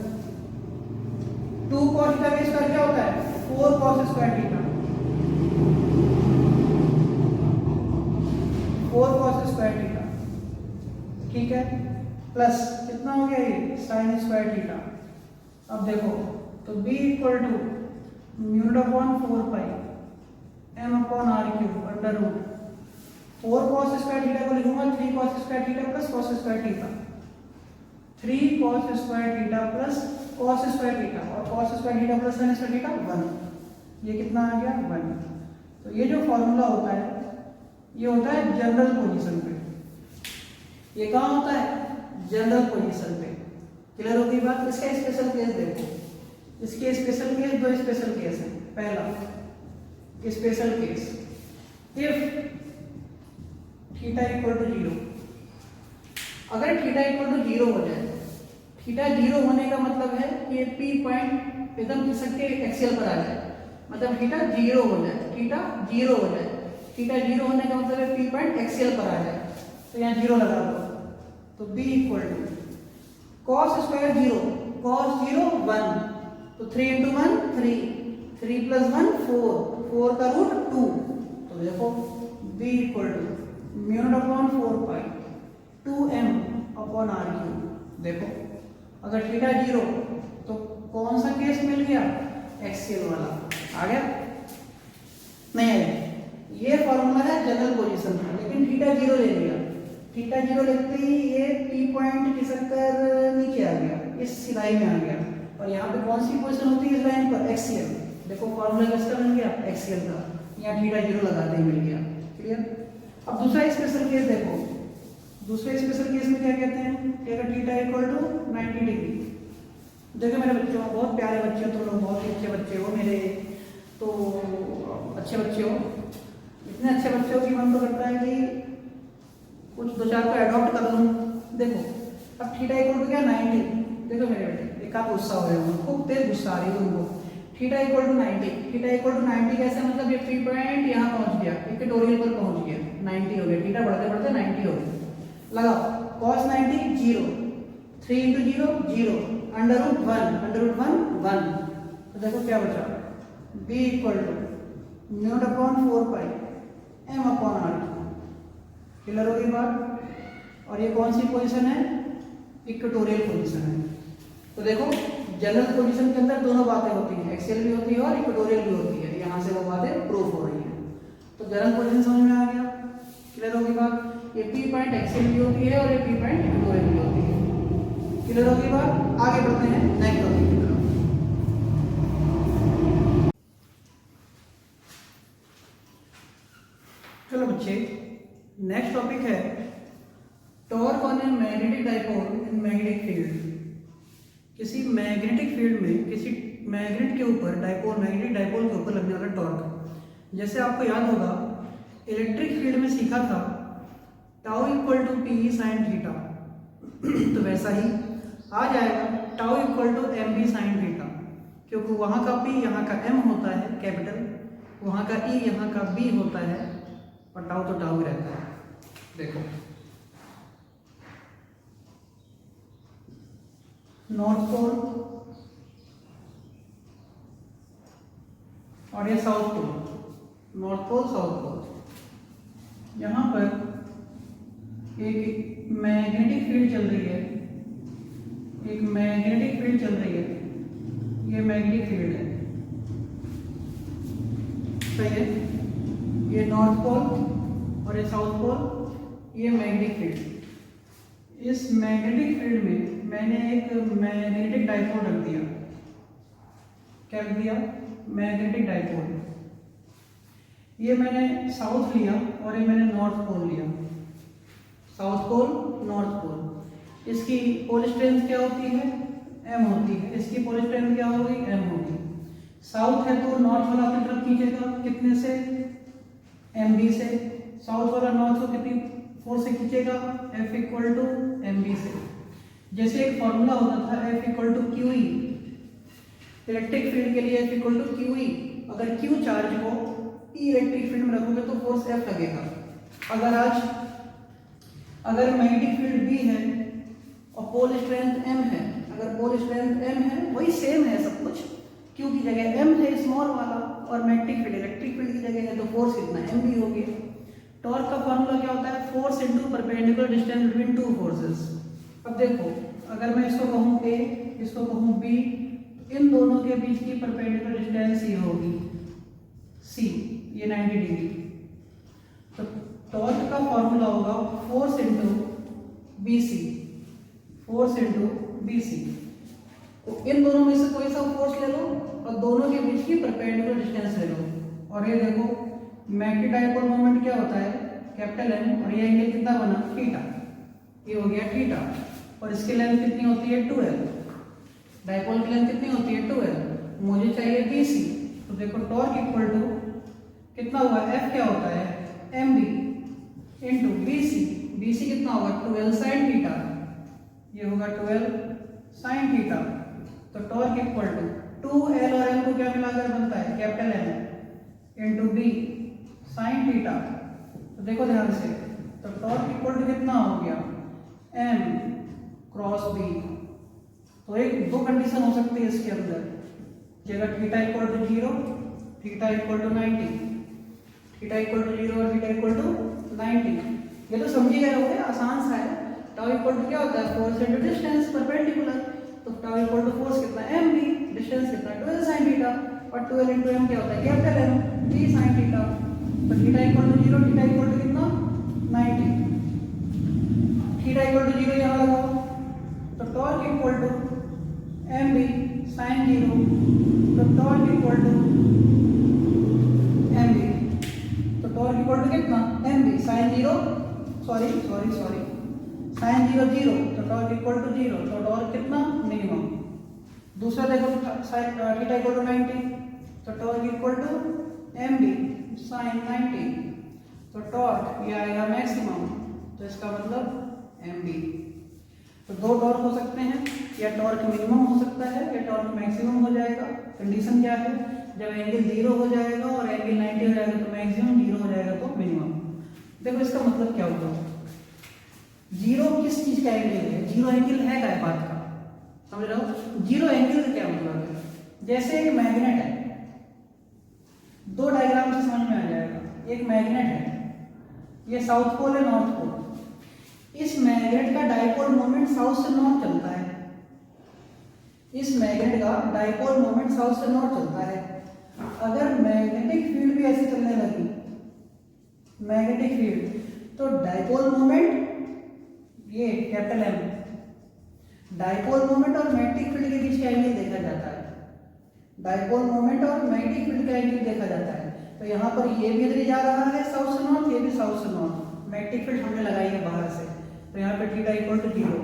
2 cos theta का स्क्वायर क्या होता है 4 cos square theta, 4 cos square theta, ठीक है, प्लस कितना हो गया ये sin स्क्वायर थीटा। अब देखो तो b equal to mu naught upon 4 pi m upon r cube under root 4 cos square theta को लिखूंगा 3 cos square theta plus cos square theta, 3 cos square theta plus cos square theta और cos square theta plus sin square theta 1। ये कितना आ गया 1। तो ये जो formula होता है ये होता है जनरल पोजीशन पे। ये कहाँ होता है? जनरल पोजीशन पे। क्लियर होगी बात? इसका स्पेशल केस देखो, इसके स्पेशल केस, दो स्पेशल केस हैं। पहला special case, if theta equal to 0, अगर थीटा इक्वल टू 0 हो जाए, थीटा 0 होने का मतलब है कि ये पी पॉइंट एकदम खिसक के एक्सियल पर आ जाए, मतलब थीटा 0 हो जाए, थीटा 0 हो जाए। थीटा 0 होने का मतलब है पी पॉइंट एक्सियल पर आ जाए, तो यहाँ 0 लगा दो। तो b equal to cos square 0, cos 0 1, तो 3 इंटू 1 3, 3 प्लस 1 4, 4 का रूट 2। तो देखो b equal to mu naught upon 4 pi 2m upon r cube. देखो अगर थीटा 0 तो कौन सा केस मिल गया? एक्सियल वाला आ गया। नहीं आया, ये फॉर्मूला है जनरल पोजीशन का, लेकिन थीटा 0 ले लिया। थीटा 0 लिखते ही ये पी पॉइंट खिसक कर नीचे आ गया, इस सिलाई में आ गया। और यहाँ पे कौन सी पोजीशन होती है इस लाइन पर? एक्सियल। देखो फॉर्मूला किसका मिल गया? एक्सियल का। यहाँ थीटा 0 लगाते ही मिल गया। क्लियर? अब दूसरा स्पेशल केस देखो। दूसरे स्पेशल केस में क्या कहते हैं कि अगर थीटा इक्वल टू 90 डिग्री। देखो मेरे बच्चों, बहुत प्यारे बच्चे हो तुम लोग, बहुत ही अच्छे बच्चे हो मेरे, तो अच्छे बच्चे हो, इतने अच्छे बच्चे हो कि मन तो करता है कि कुछ दो चार को एडॉप्ट कर लूँ। देखो अब थीटा इक्वल टू क्या 90। देखो मेरे बेटे एक आध गुस्सा हो रहे हो, खूब तेज गुस्सा आ रही है उनको। Theta equal to 90, theta equal to 90 कैसे? मतलब ये पी पॉइंट यहाँ पहुँच गया, इक्वेटोरियल पर पहुँच गया, 90 हो गया, थीटा बढ़ते बढ़ते 90 हो गया। लगाओ cos 90 0, 3 इंटू 0 0, अंडर रूट 1 1। तो देखो क्या बचा? b equal to mu naught upon 4 pi m upon r। Clear होगी बात? और ये कौन सी पोजीशन है? इक्वेटोरियल पोजीशन है। तो देखो जनरल पोजीशन के अंदर दोनों बातें होती हैं, एक्सियल भी होती है और इक्वेटोरियल भी होती है। यहाँ से वो बातें प्रूफ हो रही हैं। तो जनरल पोजीशन समझ में आ गया? क्लियर होगी बात? ये पी पॉइंट एक्सियल भी होती है और ये पी पॉइंट इक्वेटोरियल भी होती है। क्लियर होगी बात? आगे बढ़ते हैं नेक्स्ट टॉपिक की तरफ। चलो बच्चे, नेक्स्ट टॉपिक है torque on A magnetic dipole in magnetic field. किसी मैग्नेटिक फील्ड में किसी मैग्नेट के ऊपर डाइपोल, मैग्नेटिक डाइपोल के ऊपर लगने वाला टॉर्क। जैसे आपको याद होगा इलेक्ट्रिक फील्ड में सीखा था tau equal to P sine theta, तो वैसा ही आ जाएगा tau equal to M B sine theta, क्योंकि वहाँ का पी यहाँ का एम होता है कैपिटल, वहाँ का ई यहाँ का बी होता है, और टाउ तो टाउ रहता है। देखो नॉर्थ पोल और ये south pole, north pole south pole. यहाँ पर एक मैग्नेटिक फील्ड चल रही है, एक मैग्नेटिक फील्ड चल रही है, ये मैग्नेटिक फील्ड है, सही है। ये नॉर्थ पोल और ये साउथ पोल, ये मैग्नेटिक फील्ड। इस मैग्नेटिक फील्ड में मैंने एक मैग्नेटिक डाइपोल रख दिया। क्या रख दिया? Magnetic dipole. ये मैंने साउथ लिया और ये मैंने नॉर्थ पोल लिया। साउथ पोल नॉर्थ पोल, इसकी पोल स्ट्रेंथ क्या होती है? m होती है। इसकी पोल स्ट्रेंथ क्या होगी? m होगी। साउथ है तो नॉर्थ वाला अपनी तरफ खींचेगा, कितने से? mb से। साउथ वाला नॉर्थ को कितनी फोर्स से खींचेगा? F इक्वल टू mb से। जैसे एक फॉर्मूला होता था F equal to QE, electric field के लिए F इक्वल टू QE। अगर Q चार्ज को E इलेक्ट्रिक फील्ड में रखोगे तो फोर्स F लगेगा। अगर मैग्नेटिक फील्ड B है और पोल स्ट्रेंथ M है, अगर पोल स्ट्रेंथ M है, वही सेम है सब कुछ, Q की जगह M है स्मॉल वाला, और मैग्नेटिक फील्ड इलेक्ट्रिक फील्ड की जगह है, तो फोर्स कितना? mb हो गया। टॉर्क का फॉर्मूला क्या होता है? Force into perpendicular distance between two forces. अब देखो अगर मैं इसको कहूँ A, इसको कहूँ B, इन दोनों के बीच की परपेंडिकुलर डिस्टेंस ये होगी C, ये 90 डिग्री। तो टॉर्क का फॉर्मूला होगा force into BC, force into BC। तो इन दोनों में से कोई सा फोर्स ले लो, और दोनों के बीच की परपेंडिकुलर डिस्टेंस ले लो। और ये देखो मैग्नेटिक डाइपोल मोमेंट क्या होता है, कैपिटल एम, और ये एंगल कितना बना, थीटा। ये हो गया थीटा, और इसकी लेंथ कितनी होती है, 2l। डाइपोल की लेंथ कितनी होती है, 2l। मुझे चाहिए BC, तो देखो टॉर्क इक्वल टू कितना हुआ, F क्या होता है, mb इंटू BC। BC कितना होगा, 2l साइन थीटा। ये होगा 2l साइन थीटा। तो टॉर्क इक्वल टू 2l और l को क्या मिलाकर बनता है, capital M into B sign theta. तो देखो ध्यान से, तो टॉर्क इक्वल टू कितना हो गया, M क्रॉस B। तो एक दो कंडीशन हो सकती है इसके अंदर कि अगर theta equal to 0, theta equal to 90, theta equal to 0 और थीटा इक्वल टू 90। ये तो समझी गए होंगे, आसान सा है। टाउ इक्वल टू क्या होता है, फोर्स इनटू डिस्टेंस परपेंडिकुलर। तो टाउ इक्वल टू फोर्स कितना, mb, डिस्टेंस कितना, 2l sin थीटा, और 2l इनटू m क्या होता है, capital M, b sin theta. तो theta equal to 0, theta equal to कितना, 90। थीटा इक्वल टू 0 यहाँ लगाओ, तो torque equal to mb sin 0, तो टॉर्क इक्वल टू mb, तो टॉर्क इक्वल टू कितना, mb sin 0, सॉरी sin 0 0, तो टॉर्क इक्वल टू 0, तो टॉर्क कितना, मिनिमम। दूसरा देखो थीटा इक्वल टू 90, तो torque equal to mb sin 90, तो टॉर्क ये आएगा मैक्सिमम, तो इसका मतलब mb। तो दो टॉर्क हो सकते हैं, या टॉर्क मिनिमम हो सकता है या टॉर्क मैक्सिमम हो जाएगा। कंडीशन क्या है, जब एंगल 0 हो जाएगा और एंगल 90 हो जाएगा तो मैक्सिमम, 0 हो जाएगा तो मिनिमम। देखो इसका मतलब क्या होगा, 0 किस चीज का एंगल है, 0 एंगल है क्या बात का, समझ रहे हो। 0 एंगल का क्या मतलब है, जैसे एक मैग्नेट है, दो डायग्राम से समझ में आ जाएगा। एक मैग्नेट है, ये साउथ पोल है नॉर्थ पोल। इस मैग्नेट का डाइपोल मोमेंट साउथ से नॉर्थ चलता है, इस मैग्नेट का डाइपोल मोमेंट साउथ से नॉर्थ चलता है। अगर मैग्नेटिक फील्ड भी ऐसे चलने लगी, मैग्नेटिक फील्ड, तो डाइपोल मोमेंट ये कैपिटल M, डाइपोल मोमेंट और मैग्नेटिक फील्ड के बीच का एंगल देखा जाता है। डाइपोल मोमेंट और मैग्नेटिक फील्ड का एंगल देखा जाता है। तो यहाँ पर ये भी इधर जा रहा है साउथ से नॉर्थ, ये भी साउथ से नॉर्थ। मैग्नेटिक फील्ड हमने लगाई है बाहर से, तो यहाँ पे थीटा इक्वल टू 0।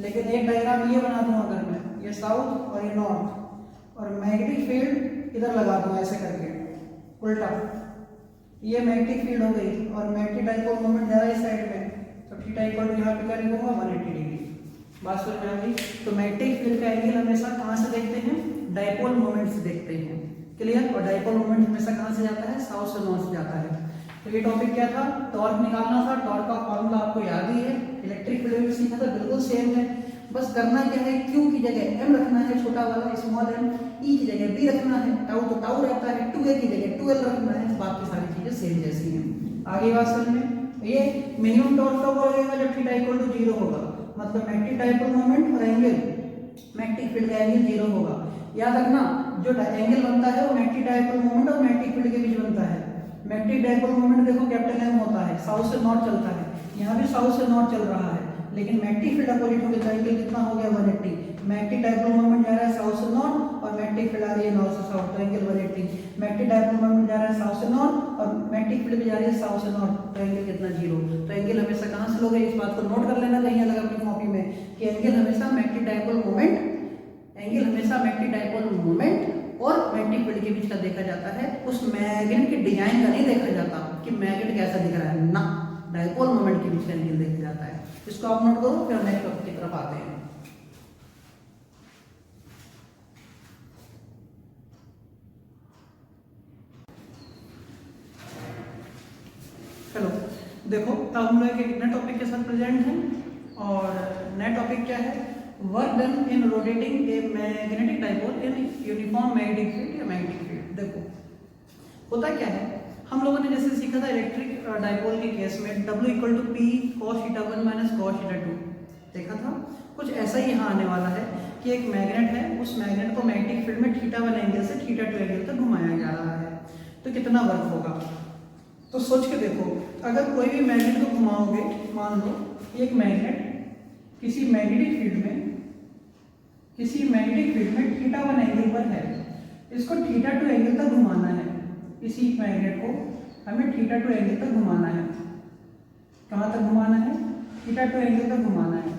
लेकिन एक डायग्राम ये बना दूं अगर मैं, ये साउथ और ये नॉर्थ, और मैग्नेटिक फील्ड इधर लगा दूं ऐसे करके उल्टा, ये मैग्नेटिक फील्ड हो गई और मैग्नेटिक डाइपोल मोमेंट जा रहा है इस साइड में, तो थीटा इक्वल टू यहाँ पे क्या लिखूंगा, 180 डिग्री। बात समझ में आ गई। तो मैग्नेटिक फील्ड का एंगल हमेशा कहाँ से देखते हैं, डाइपोल मोमेंट से देखते हैं, क्लियर। और डाइपोल मोमेंट हमेशा कहाँ से जाता है, साउथ से नॉर्थ से जाता है। तो ये टॉपिक क्या था, टॉर्क निकालना था। टॉर्क का फॉर्मूला आपको याद ही है, इलेक्ट्रिक फील्ड में सीखा था, बिल्कुल सेम है। बस करना क्या है, Q की जगह M रखना है, छोटा वाला स्मॉल m, E की जगह B रखना है, टाउ तो टाउ रहता है, 2a की जगह 2l रखना है। बाकी सारी चीजें सेम जैसी हैं। आगे बात समझ में। ये मिनिमम टॉर्क कब होगा, जब थीटा इक्वल टू 0 होगा, मतलब मैग्नेटिक डाइपोल मोमेंट और एंगल, मैग्नेटिक फील्ड का एंगल 0 होगा। याद रखना, जो एंगल बनता है वो मैग्नेटिक डाइपोल मोमेंट और मैग्नेटिक फील्ड के बीच बनता है। मैग्नेटिक डाइपोल मोमेंट देखो कैपिटल M होता है, साउथ से नॉर्थ चलता है, यहाँ भी साउथ से नॉर्थ चल रहा है, लेकिन मैग्नेटिक फील्ड अपोजिट हो गया, एंगल कितना हो गया, 180। मैग्नेटिक डाइपोल मोमेंट जा रहा है साउथ से नॉर्थ और मैग्नेटिक फील्ड आ रही है नॉर्थ से साउथ, तो एंगल 180। मैग्नेटिक डाइपोल मोमेंट जा रहा है साउथ से नॉर्थ और मैग्नेटिक फील्ड भी जा रही है साउथ से नॉर्थ, तो एंगल कितना, 0। तो एंगल हमेशा कहाँ से लोगे, इस बात को नोट कर लेना कहीं अलग अपनी कॉपी में, कि एंगल हमेशा मैग्नेटिक डाइपोल मोमेंट, एंगल हमेशा मैग्नेटिक डाइपोल मोमेंट और मैग्नेटिक फील्ड के बीच का देखा जाता है। उस मैग्नेट के डिजाइन का नहीं देखा जाता कि मैग्नेट कैसा दिख रहा है ना, डाइपोल मोमेंट के बीच का एंगल देखा जाता है। इसको आप नोट करो, फिर नेक्स्ट टॉपिक की तरफ आते हैं। चलो देखो, अब हम लोग एक नए टॉपिक के साथ प्रेजेंट हैं, और नया टॉपिक क्या है, work done in rotating A magnetic dipole in uniform magnetic field या मैग्नेटिक फील्ड। देखो होता क्या है, हम लोगों ने जैसे सीखा था इलेक्ट्रिक डाइपोल के केस में W equal to P cos theta 1 minus cos theta 2 देखा था। कुछ ऐसा ही यहाँ आने वाला है कि एक मैग्नेट है, उस मैग्नेट को मैग्नेटिक फील्ड में थीटा 1 एंगल से थीटा 2 एंगल तक घुमाया जा रहा है, तो कितना वर्क होगा। तो सोच के देखो, अगर कोई भी मैग्नेट को घुमाओगे, मान लो एक मैग्नेट किसी मैग्नेटिक फील्ड में थीटा 1 एंगल पर है, इसको थीटा टू एंगल तक घुमाना है, इसी मैग्नेट को हमें थीटा टू एंगल तक घुमाना है। कहाँ तक घुमाना है? थीटा टू एंगल तक घुमाना है।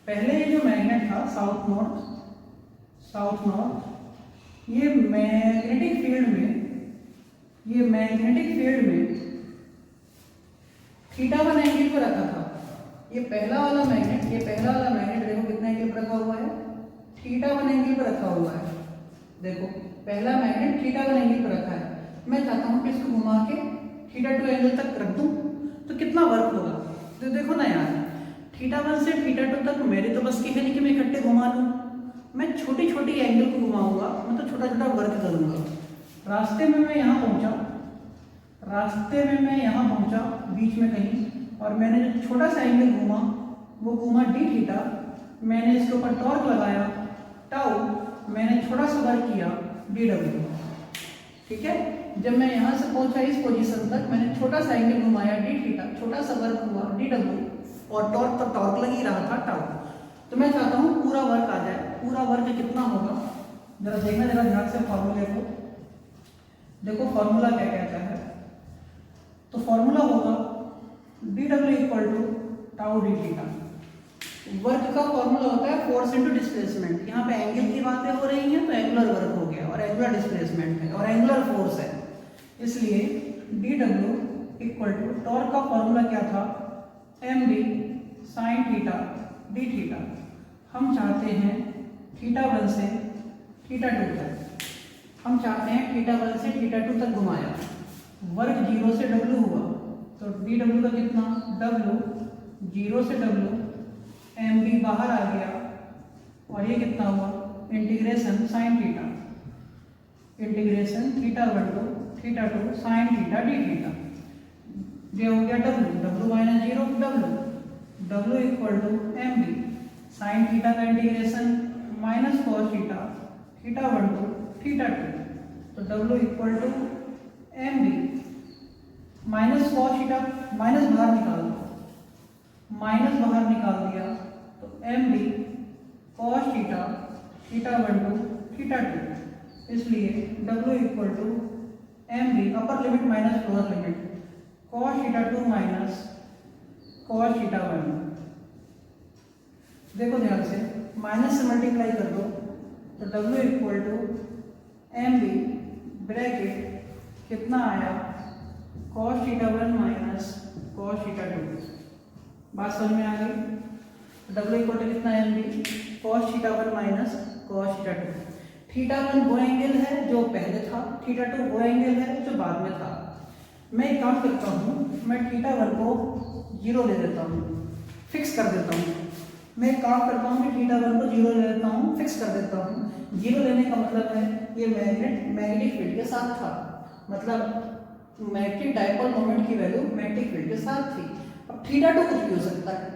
पहले ये जो मैग्नेट था साउथ नॉर्थ, ये मैग्नेटिक फील्ड में थीटा वन एंगल पर रखा था। ये पहला वाला मैग्नेट देखो कितना एंगल पर रखा हुआ है? थीटा वन एंगल पर रखा हुआ है। देखो पहला मैग्नेट थीटा वन एंगल पर रखा है। मैं चाहता हूँ कि इसको घुमा के थीटा टू एंगल तक रख दूँ तो कितना वर्क होगा। तो देखो ना यार, थीटा वन से थीटा टू तक मेरी तो बस की है नहीं कि मैं इकट्ठे घुमा लूँ। मैं छोटी छोटी एंगल को घुमाऊंगा, मैं तो छोटा छोटा वर्क करूंगा। रास्ते में मैं यहाँ पहुँचा बीच में कहीं, और मैंने जो छोटा सा एंगल घूमा वो घूमा डी थीटा। मैंने इसके ऊपर टॉर्क लगाया टाउ, मैंने छोटा सा वर्क किया डी डब्ल्यू। ठीक है, जब मैं यहाँ से पहुँचा इस पोजीशन तक, मैंने छोटा सा एंगल घुमाया डी थीटा, छोटा सा वर्क हुआ डी डब्ल्यू, और टॉर्क लग ही रहा था टाउ। तो मैं चाहता हूँ पूरा वर्क आ जाए। पूरा वर्क कितना होगा जरा देखना, जरा ध्यान से फॉर्मूले को देखो। फॉर्मूला क्या कहता है? तो फॉर्मूला होगा D W equal to tau D theta. Work का फॉर्मूला होता है फोर्स इनटू डिस्प्लेसमेंट। यहाँ पे एंगल की बातें हो रही हैं तो एंगुलर वर्क हो गया, और एंगुलर डिस्प्लेसमेंट है, और एंगुलर फोर्स है। इसलिए D W equal to torque का फॉर्मूला क्या था? M D sine theta D theta. हम चाहते हैं थीटा वन से थीटा टू तक, थीटा टू तक घुमाया। वर्क 0 से W हुआ, तो डी डब्ल्यू का कितना? W 0 से W, एम बी बाहर आ गया, और ये कितना हुआ? Integration sine theta, integration theta one to theta two sine theta D theta. ये हो गया W minus 0 W equal to M B sine theta का integration minus cos theta theta one to theta two. तो W equal to M B minus cos theta, minus बाहर निकाल दिया, तो M B cos theta theta one to theta two. इसलिए W equal to M B upper limit minus lower limit cos theta to minus cos theta one. देखो ध्यान से, minus से multiply कर दो तो W equal to M B bracket कितना आया? Cos theta one minus cos theta two. बात समझ में आ गई? W इक्वल टू कितना? M B cos theta one minus cos theta two. Theta one वो एंगल है जो पहले था, थीटा टू वो एंगल है जो बाद में था। मैं एक काम करता हूँ, मैं थीटा वन को 0 ले देता हूँ, फिक्स कर देता हूँ। मैं एक काम करता हूँ कि थीटा वन को 0 ले लेता हूँ, फिक्स कर देता हूँ। 0 लेने का मतलब है ये मैग्नेटिक फील्ड के साथ था, मतलब मैग्नेटिक डाइपोल मोमेंट की वैल्यू मैग्नेटिक फील्ड के साथ थी। अब थीटा टू कुछ भी हो सकता है।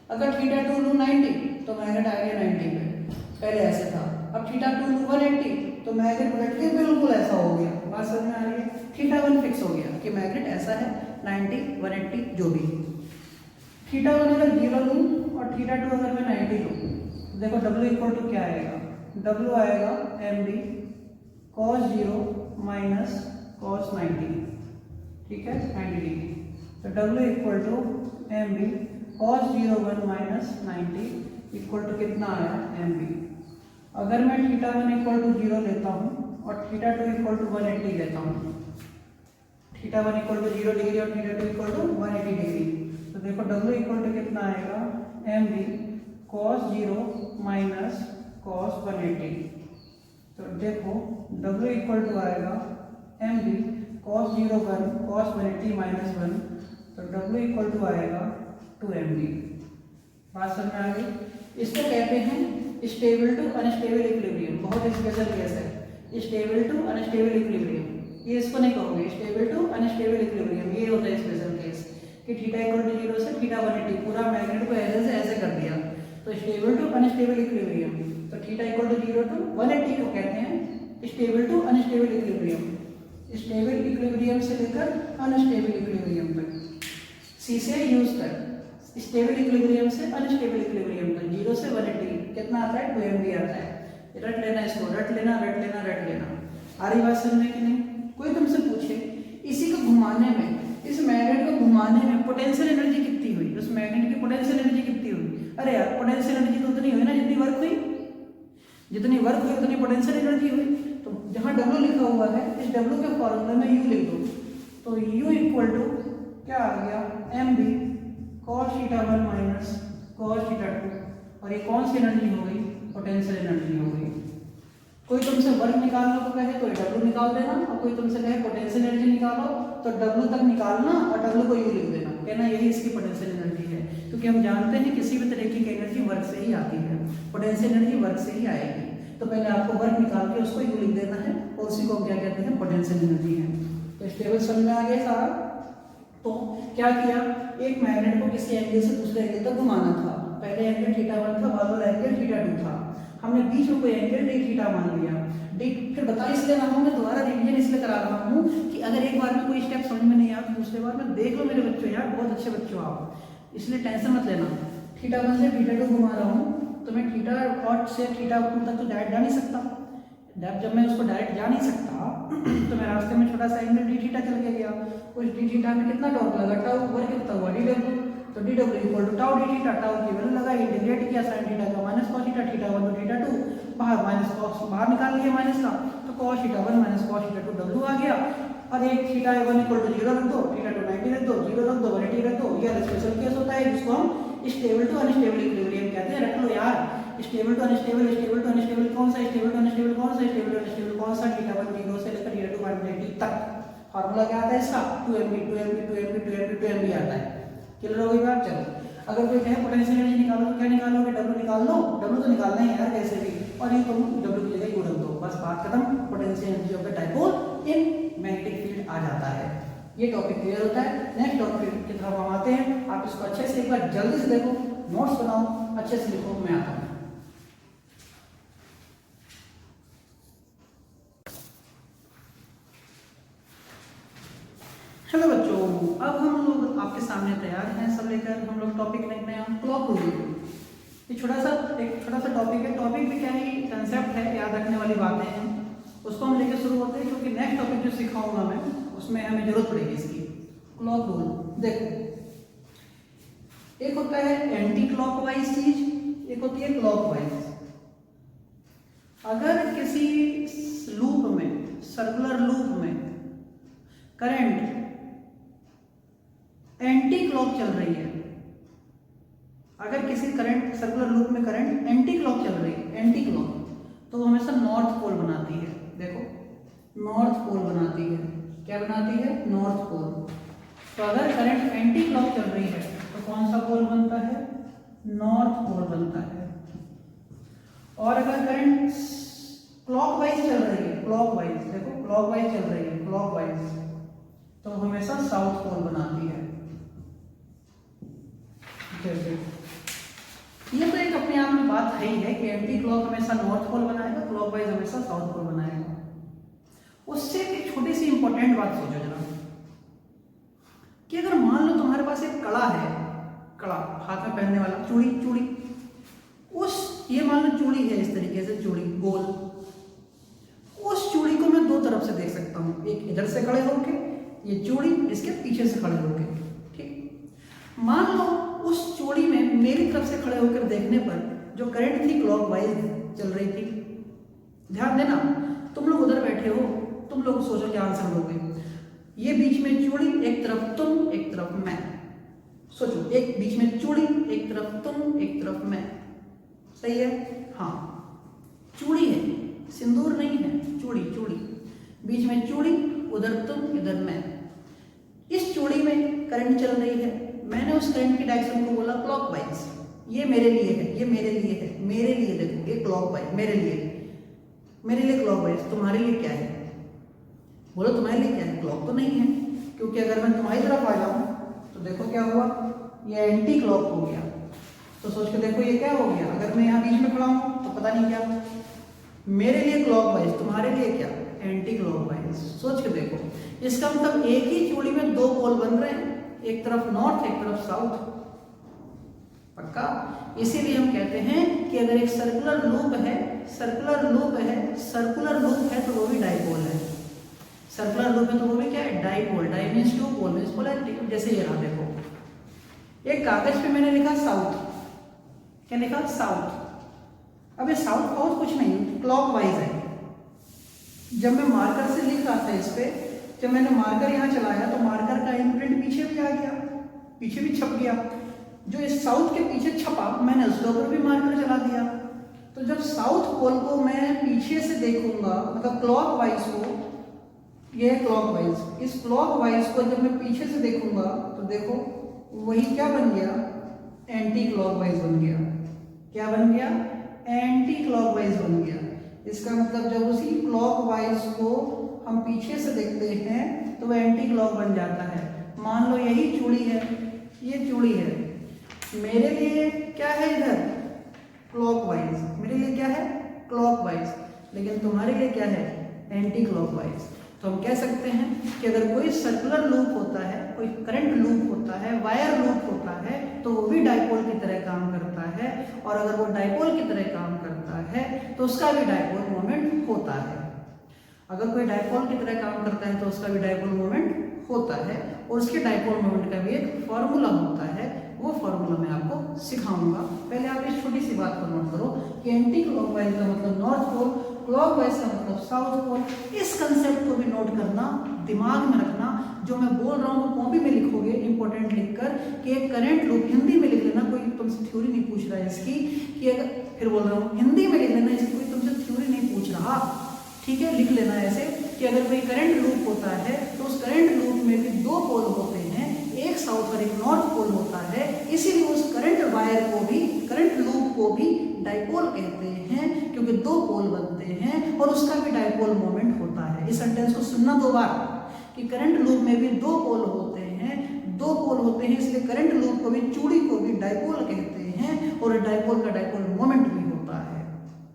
अगर थीटा टू लूँ 90 तो मैग्नेट आ गया 90 पे, पहले ऐसे था। अब थीटा टू लूँ 180 तो मैग्नेट उलट के बिल्कुल ऐसा हो गया। बात समझ में आ रही है? थीटा वन फिक्स हो गया कि मैग्नेट ऐसा है, 90 180 जो भी। थीटा वन अगर 0 लूँ और थीटा टू अगर मैं 90 लूँ, देखो W इक्वल टू क्या आएगा? W आएगा M B cos 0 minus cos 90, ठीक है, 90 डिग्री। तो W equal to M B cos 0 1 minus 90 equal to कितना आया? M B. अगर मैं थीटा वन इक्वल टू 0 लेता हूँ और थीटा टू इक्वल टू 180 लेता हूँ, theta one equal to 0 degree और theta two equal to 180 degree, तो देखो W इक्वल टू कितना आएगा? M B cos 0 minus cos 180। तो देखो W इक्वल टू आएगा M B cos 0 1 cos 180 minus 1, तो W इक्वल टू आएगा 2 MB। बात समझ में आ गई? इसको कहते हैं स्टेबल टू अनस्टेबल इक्विलिब्रियम। बहुत स्पेशल केस है, स्टेबल टू अनस्टेबल इक्विलिब्रियम। ये इसको नहीं कहोगे, स्टेबल टू अनस्टेबल इक्विलिब्रियम ये होता है स्पेशल केस कि थीटा इक्वल टू 0 से थीटा 180, पूरा मैग्नेट को ऐसे से ऐसे कर दिया, तो स्टेबल टू अनस्टेबल इक्विलिब्रियम। तो थीटा इक्वल टू 0 टू 180 को कहते हैं stable to unstable equilibrium. Stable equilibrium से लेकर अनस्टेबल इक्विलिब्रियम तक, सी से यूज कर, स्टेबल इक्विलिब्रियम से अनस्टेबल इक्विलिब्रियम तक, 0 से 180 कितना आता है? 2 MB आता है। रट लेना इसको, रट लेना रट लेना रट लेना। आ रही बात समझ में कि नहीं? कोई तुमसे पूछे इसी को घुमाने में, इस मैग्नेट को घुमाने में पोटेंशियल एनर्जी कितनी हुई, उस मैग्नेट की पोटेंशियल एनर्जी कितनी हुई? अरे यार पोटेंशियल एनर्जी तो उतनी हुई ना जितनी वर्क हुई, जितनी वर्क हुई उतनी पोटेंशियल एनर्जी हुई। तो जहाँ W लिखा हुआ है इस W के फॉर्मूले में U लिख दो, तो U इक्वल टू क्या आ गया, mb cos θ1 माइनस cos θ2, और ये कौन सी एनर्जी हो गई, पोटेंशियल एनर्जी हो गई। कोई तुमसे वर्क निकालने को कहे तो W निकाल देना, और कोई तुमसे कहे पोटेंशियल एनर्जी निकालो तो W तक निकालना और W को U लिख देना, कहना यही इसकी पोटेंशियल एनर्जी है। क्योंकि हम जानते हैं किसी भी तरीके की एनर्जी वर्क से ही आती है, पोटेंशियल एनर्जी वर्क से ही आएगी। तो पहले आपको वर्क निकाल के उसको U लिख देना है, और उसी को हम क्या कहते हैं, पोटेंशियल एनर्जी है। तो स्टेबल समझ में आ गया सारा। तो क्या किया, एक मैग्नेट को किसी एंगल से दूसरे एंगल तक घुमाना था। पहले एंगल θ1 था, बाद वाला एंगल θ2 था। हमने बीच में कोई एंगल dθ मान लिया। फिर बता इसलिए रहा हूँ, मैं दोबारा रिवीजन इसलिए करा रहा हूँ कि अगर एक बार में कोई स्टेप समझ में नहीं आया तो दूसरे बार में देख लो मेरे बच्चों, यार बहुत अच्छे बच्चों आप, इसलिए टेंशन मत लेना। θ1 से θ2 घुमा रहा हूँ तो मैं θ से θ2 तक तो डायरेक्ट जा नहीं सकता। जब मैं उसको डायरेक्ट जा नहीं सकता तो मैं रास्ते में छोटा सा एंगल dθ चल के गया, उस dθ में कितना टॉर्क लगा, टाउ ऊपर कितना हुआ dw, तो dw equal to tau dθ, tau की वैल्यू लगा, इंटीग्रेट किया sin θ का माइनस cos θ, θ1 तो θ2 बाहर माइनस cos बाहर निकाल लिया माइनस का, तो cos θ1 माइनस cos θ2 w आ गया। और एक θ1 इक्वल टू 0 रख दो, θ2 90 रख दो, 0 रख दो, 180 रख दो। यह स्पेशल केस होता है जिसको हम स्टेबल टू अनस्टेबल इक्विलिब्रियम कहते हैं। रख लो यार, stable to unstable, stable to unstable कौन सा, स्टेबल टू अनस्टेबल कौन सा, स्टेबल टू अनस्टेबल कौन सा, θ1 0 से लेकर θ2 180 तक। फार्मूला क्या आता है इसका, 2mb 2mb 2mb 2mb 2mb आता है। क्लियर हो गई बात? चलो, अगर कोई कहे पोटेंशियल एनर्जी निकालो तो क्या निकालोगे, W निकाल लो, W तो निकालना है यार कैसे भी, और ये तुम W की जगह U रख दो, बस बात खत्म। Potential energy of the dipole in magnetic field आ जाता है। ये टॉपिक क्लियर होता है। नेक्स्ट टॉपिक की तरफ हम आते हैं। आप इसको अच्छे से एक बार जल्दी से देखो, नोट्स बनाओ, अच्छे से लिखो, मैं आता हूँ। हेलो बच्चों, अब हम लोग आपके सामने तैयार हैं सब लेकर, हम लोग टॉपिक लिखने हैं क्लॉक रूल। ये एक छोटा सा टॉपिक है। टॉपिक में क्या ही कंसेप्ट है, याद रखने वाली बातें हैं, उसको हम लेकर शुरू होते हैं, क्योंकि नेक्स्ट टॉपिक जो सिखाऊंगा मैं उसमें हमें जरूरत पड़ेगी इसकी। क्लॉक रूल देखो, एक होता है एंटी क्लॉकवाइज चीज, एक होती है क्लॉकवाइज। अगर किसी लूप में, सर्कुलर लूप में करंट एंटी क्लॉक चल रही है, अगर किसी करंट सर्कुलर लूप में करंट एंटी क्लॉक चल रही है, एंटी क्लॉक, तो वो हमेशा नॉर्थ पोल बनाती है। देखो, नॉर्थ पोल बनाती है। क्या बनाती है? North pole. तो अगर करंट एंटी क्लॉक चल रही है तो कौन सा पोल बनता है? नॉर्थ पोल बनता है। और अगर करंट क्लॉकवाइज चल रही है, क्लॉकवाइज, देखो क्लॉकवाइज चल रही है, क्लॉकवाइज, तो हमेशा साउथ पोल बनाती है। ये तो एक अपने आप में बात है ही है कि एंटी क्लॉक हमेशा नॉर्थ पोल बनाएगा, क्लॉकवाइज हमेशा साउथ पोल बनाएगा। उससे एक छोटी सी इंपॉर्टेंट बात सोचो जरा, कि अगर मान लो तुम्हारे पास एक कड़ा है, कड़ा हाथ में पहनने वाला, चूड़ी, चूड़ी, उस ये मान लो चूड़ी है इस तरीके से, चूड़ी गोल, उस चूड़ी को मैं दो तरफ से देख सकता हूं, एक इधर से खड़े होके, ये चूड़ी इसके पीछे से खड़े होके। ठीक, मान लो उस चूड़ी में मेरी तरफ से खड़े होकर देखने पर जो करंट थी क्लॉकवाइज चल रही थी। ध्यान देना, तुम लोग उधर बैठे हो, तुम लोग सोचो क्या आंसर दोगे। ये बीच में चूड़ी, एक तरफ तुम, एक तरफ मैं। सोचो, एक बीच में चूड़ी, एक तरफ तुम, एक तरफ मैं। सही है? हाँ, चूड़ी है, सिंदूर नहीं है, चूड़ी, चूड़ी, बीच में चूड़ी, उधर तुम, इधर मैं। इस चूड़ी में करंट चल रही है, मैंने उस करंट की डायरेक्शन को बोला क्लॉकवाइज। ये मेरे लिए है, ये मेरे लिए है, मेरे लिए देखो, ये क्लॉकवाइज मेरे लिए क्लॉकवाइज। तुम्हारे लिए क्या है? बोलो तुम्हारे लिए क्या है? क्लॉक तो नहीं है, क्योंकि अगर मैं तुम्हारी तरफ आ जाऊं तो देखो क्या हुआ, ये एंटी क्लॉक हो गया। तो सोच के देखो ये क्या हो गया, अगर मैं यहाँ बीच में खड़ा हूं तो पता नहीं क्या, मेरे लिए क्लॉकवाइज, तुम्हारे लिए क्या, एंटी क्लॉकवाइज। सोच के देखो, इसका मतलब एक ही चूड़ी में दो पोल बन रहे हैं, एक तरफ नॉर्थ, एक तरफ साउथ। पक्का? इसीलिए हम कहते हैं कि अगर एक सर्कुलर लूप है, सर्कुलर लूप है, सर्कुलर लूप है तो वो भी डाइपोल है, सर्कुलर लूप है तो वो भी क्या है, dipole. Di means two, pole means polarity. जैसे ये रहा देखो, एक कागज पे मैंने लिखा साउथ, क्या लिखा, साउथ। अब ये साउथ और कुछ नहीं, क्लॉकवाइज है। जब मैं मार्कर से लिख रहा था इस पे, जब मैंने मार्कर यहाँ चलाया तो मार्कर का इम्प्रिंट पीछे भी आ गया, पीछे भी छप गया। जो इस साउथ के पीछे छपा, मैंने उसके ऊपर भी मार्कर चला दिया। तो जब साउथ पोल को मैं पीछे से देखूंगा, मतलब क्लॉकवाइज को, ये है क्लॉकवाइज, इस क्लॉकवाइज को जब मैं पीछे से देखूंगा तो देखो वही क्या बन गया, एंटी क्लॉकवाइज बन गया। क्या बन गया, एंटी क्लॉकवाइज बन गया। इसका मतलब जब उसी क्लॉकवाइज को हम पीछे से देखते हैं तो वह एंटी क्लॉक बन जाता है। मान लो यही चूड़ी है, ये चूड़ी है, मेरे लिए क्या है इधर, क्लॉकवाइज, मेरे लिए क्या है, क्लॉकवाइज, लेकिन तुम्हारे लिए क्या है, एंटी क्लॉकवाइज। तो हम कह सकते हैं कि अगर कोई सर्कुलर लूप होता है, कोई करंट लूप होता है, वायर लूप होता है, तो वो भी डाइपोल की तरह काम करता है। और अगर वो डाइपोल की तरह काम करता है तो उसका भी डाइपोल मोमेंट होता है। अगर कोई डाइपोल की तरह काम करता है तो उसका भी डाइपोल मोमेंट होता है, और उसके डाइपोल मोमेंट का भी एक फॉर्मूला होता है। वो फॉर्मूला मैं आपको सिखाऊंगा। पहले आप इस छोटी सी बात को नोट करो कि एंटी क्लॉकवाइज का मतलब नॉर्थ पोल, क्लॉकवाइज का मतलब साउथ पोल। इस कंसेप्ट को भी नोट करना, दिमाग में रखना। जो मैं बोल रहा हूँ वो कॉपी में लिखोगे इंपॉर्टेंट लिखकर कि एक करंट लूप, हिंदी में लिख लेना, कोई तुमसे थ्योरी नहीं पूछ रहा है इसकी, कि अगर, फिर बोल रहा हूँ हिंदी में लिख लेना, इसकी कोई तुमसे थ्योरी नहीं पूछ रहा, ठीक है। लिख लेना ऐसे कि अगर कोई करंट लूप होता है तो उस करंट लूप में भी दो पोल होते हैं, एक साउथ और एक नॉर्थ पोल होता है। इसीलिए उस करंट वायर को भी, करंट लूप को भी डाइपोल कहते हैं, क्योंकि दो पोल बनते हैं और उसका भी डाइपोल मोमेंट होता है। इस सेंटेंस को सुनना दो बार कि करंट लूप में भी दो पोल होते हैं, दो पोल होते हैं, इसलिए करंट लूप को भी, चूड़ी को भी डाइपोल कहते हैं, और डाइपोल का डाइपोल मोमेंट भी होता है।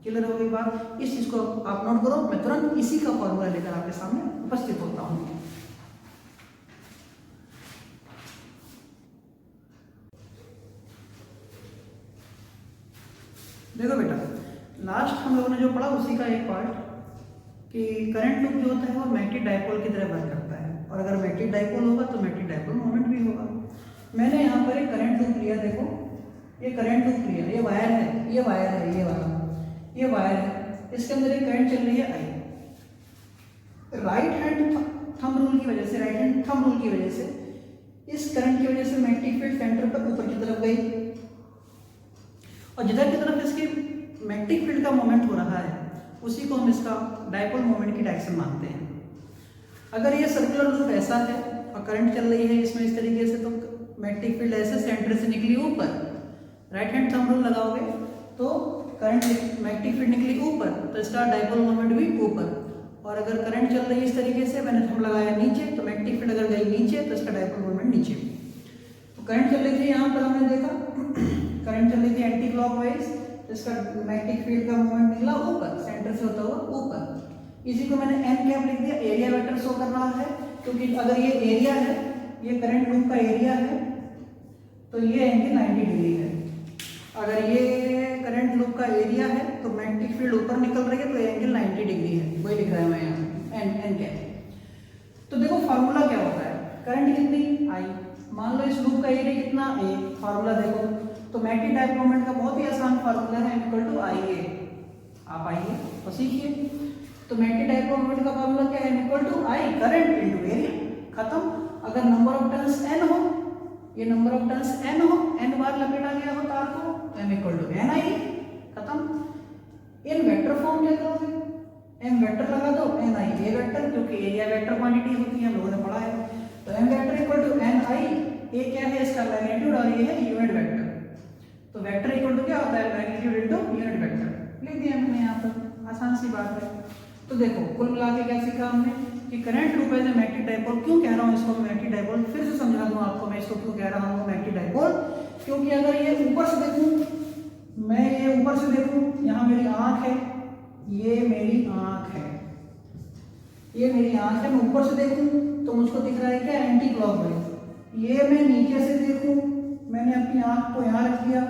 क्लियर हो गई बात? इस चीज को आप नोट करो। मैं तुरंत इसी का फॉर्मूला लेकर आपके सामने उपस्थित होता हूं। देखो बेटा, लास्ट हम लोगों ने जो पढ़ा उसी का एक पार्ट, कि करंट लूप जो होता है वो मैग्नेटिक डाइपोल की तरह वर्क करता है, और अगर मैग्नेटिक डाइपोल होगा तो मैग्नेटिक डाइपोल मोमेंट भी होगा। मैंने यहाँ पर एक करंट लूप लिया, देखो ये करंट लूप लिया, ये वायर है, ये वायर है, ये वाला, ये वायर है, इसके अंदर एक करंट चल रही है आई। राइट हैंड थंब रूल की वजह से, राइट हैंड थंब रूल की वजह से, इस करंट की वजह से मैग्नेटिक फील्ड सेंटर पर ऊपर की तरफ गई, और जिधर की तरफ इसकी मैग्नेटिक फील्ड का मोमेंट हो रहा है उसी को हम इसका डाइपोल मोमेंट की डायरेक्शन मानते हैं। अगर ये सर्कुलर लूप ऐसा है और करंट चल रही है इसमें इस तरीके से, तो मैग्नेटिक फील्ड ऐसे सेंटर से निकली ऊपर, राइट हैंड थंब रूल लगाओगे तो करंट, मैग्नेटिक फील्ड निकली ऊपर तो इसका डाइपोल मोमेंट भी ऊपर। और अगर करंट चल रही है इस तरीके से, मैंने थंब लगाया नीचे, तो मैग्नेटिक फील्ड अगर गई नीचे तो इसका डाइपोल मोमेंट नीचे। तो करंट चल रही थी, यहाँ पर हमने देखा करंट चल रही थी एंटी क्लॉकवाइज, तो इसका मैग्नेटिक फील्ड का मोमेंट निकला ऊपर, सेंटर से होता हुआ ऊपर। इसी को मैंने एन कैप लिख दिया, एरिया वेक्टर शो कर रहा है, क्योंकि अगर ये एरिया है, ये करंट लूप का एरिया है, तो ये एंगल 90 डिग्री है। अगर ये करंट लूप का एरिया है तो मैग्नेटिक फील्ड ऊपर निकल रही है, तो एंगल 90 डिग्री है, वही लिख रहा है मैं यहाँ, एन कैप। तो देखो फार्मूला क्या होता है, करंट कितनी आई, मान लो इस लूप का एरिया कितना, ए, फार्मूला देखो तो मैग्नेटिक डाइपोल मोमेंट का बहुत ही आसान फार्मूला है, इक्वल टू आई ए। आप आइए और सीखिए। तो मैग्नेटिक डाइपोल मोमेंट का फार्मूला क्या है, equal to I current into area, खत्म। अगर नंबर ऑफ टर्न्स एन हो, ये नंबर ऑफ टर्न्स एन हो, एन बार लपेटा गया हो तार को, M equal to N I, खत्म। इन वेक्टर फॉर्म क्या करोगे, एम वेक्टर लगा दो, एन आई ए वेक्टर, क्योंकि एरिया वेक्टर क्वांटिटी होती है, हम लोगों ने पढ़ा है। तो M vector equal to N I, A क्या है इसका मैग्नीट्यूड और ये है यूनिट वेक्टर। तो वेक्टर इक्वल टू क्या होता है, मैग्नीट्यूड इनटू यूनिट वेक्टर, लिख दिया मैंने यहाँ पर, आसान सी बात है। तो देखो कुल मिला के क्या सीखा हमने कि current loop as a magnetic dipole. क्यों कह रहा हूँ इसको मैग्नेटिक डाइपोल, फिर से समझा दूँ आपको मैं इसको क्यों कह रहा हूँ मैग्नेटिक डाइपोल। क्योंकि अगर ये ऊपर से देखूँ, मैं ये ऊपर से देखूँ, यहाँ मेरी आँख है, ये मेरी आँख है, ये मेरी आँख है, मैं ऊपर से देखूँ तो मुझको दिख रहा है क्या, एंटी क्लॉकवाइज। ये मैं नीचे से देखूँ, मैंने अपनी आँख को यहाँ रख दिया,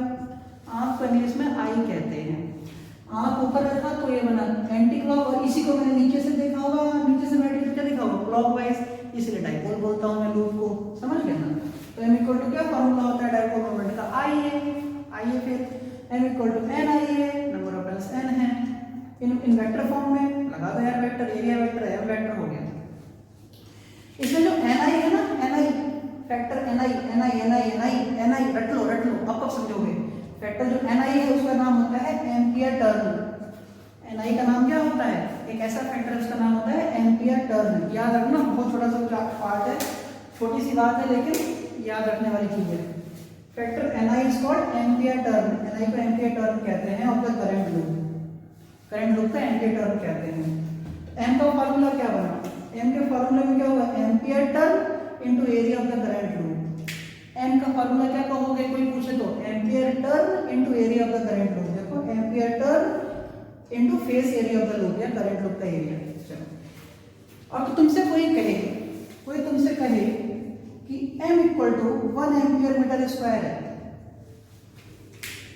आँख का नीचे में आई कहते हैं, हाथ ऊपर रखा तो ये बना एंटी क्लॉक, और इसी को मैंने नीचे से देखा होगा, नीचे से बैठ के क्या देखा होगा, क्लॉकवाइज, इसलिए डाइपोल बोलता हूँ मैं लूप को, समझ गए ना। तो m इक्वल टू क्या फॉर्मूला होता है डाइपोल मोमेंट का, आइए फिर m इक्वल टू n आइए, नंबर ऑफ टर्न्स n है, इन वेक्टर फॉर्म में लगा दो यार vector, area vector m vector हो गया। इसमें जो ni है ना, ni फैक्टर ni रट लो अब कब समझोगे। फैक्टर जो ni है उसका नाम होता है एम्पियर टर्न। ni का नाम क्या होता है, एक ऐसा फैक्टर उसका नाम होता है एम्पियर टर्न। याद रखना, बहुत छोटा सा पार्ट है, छोटी सी बात है लेकिन याद रखने वाली चीज है। Factor ni is called ampere turn, ni को एम्पियर टर्न कहते हैं ऑफ द करंट लूप का एम्पियर टर्न कहते हैं। m का फार्मूला क्या बना, m के फार्मूले में क्या होगा, ampere turn into area of the current loop. m का फार्मूला क्या कहोगे, कोई पूछे तो ampere turn into area of the current loop. देखो ampere turn into face area of the loop या करंट लूप का एरिया। चलो अब तो तुमसे कोई तुमसे कहे कि m equal to 1 ampere metre square है,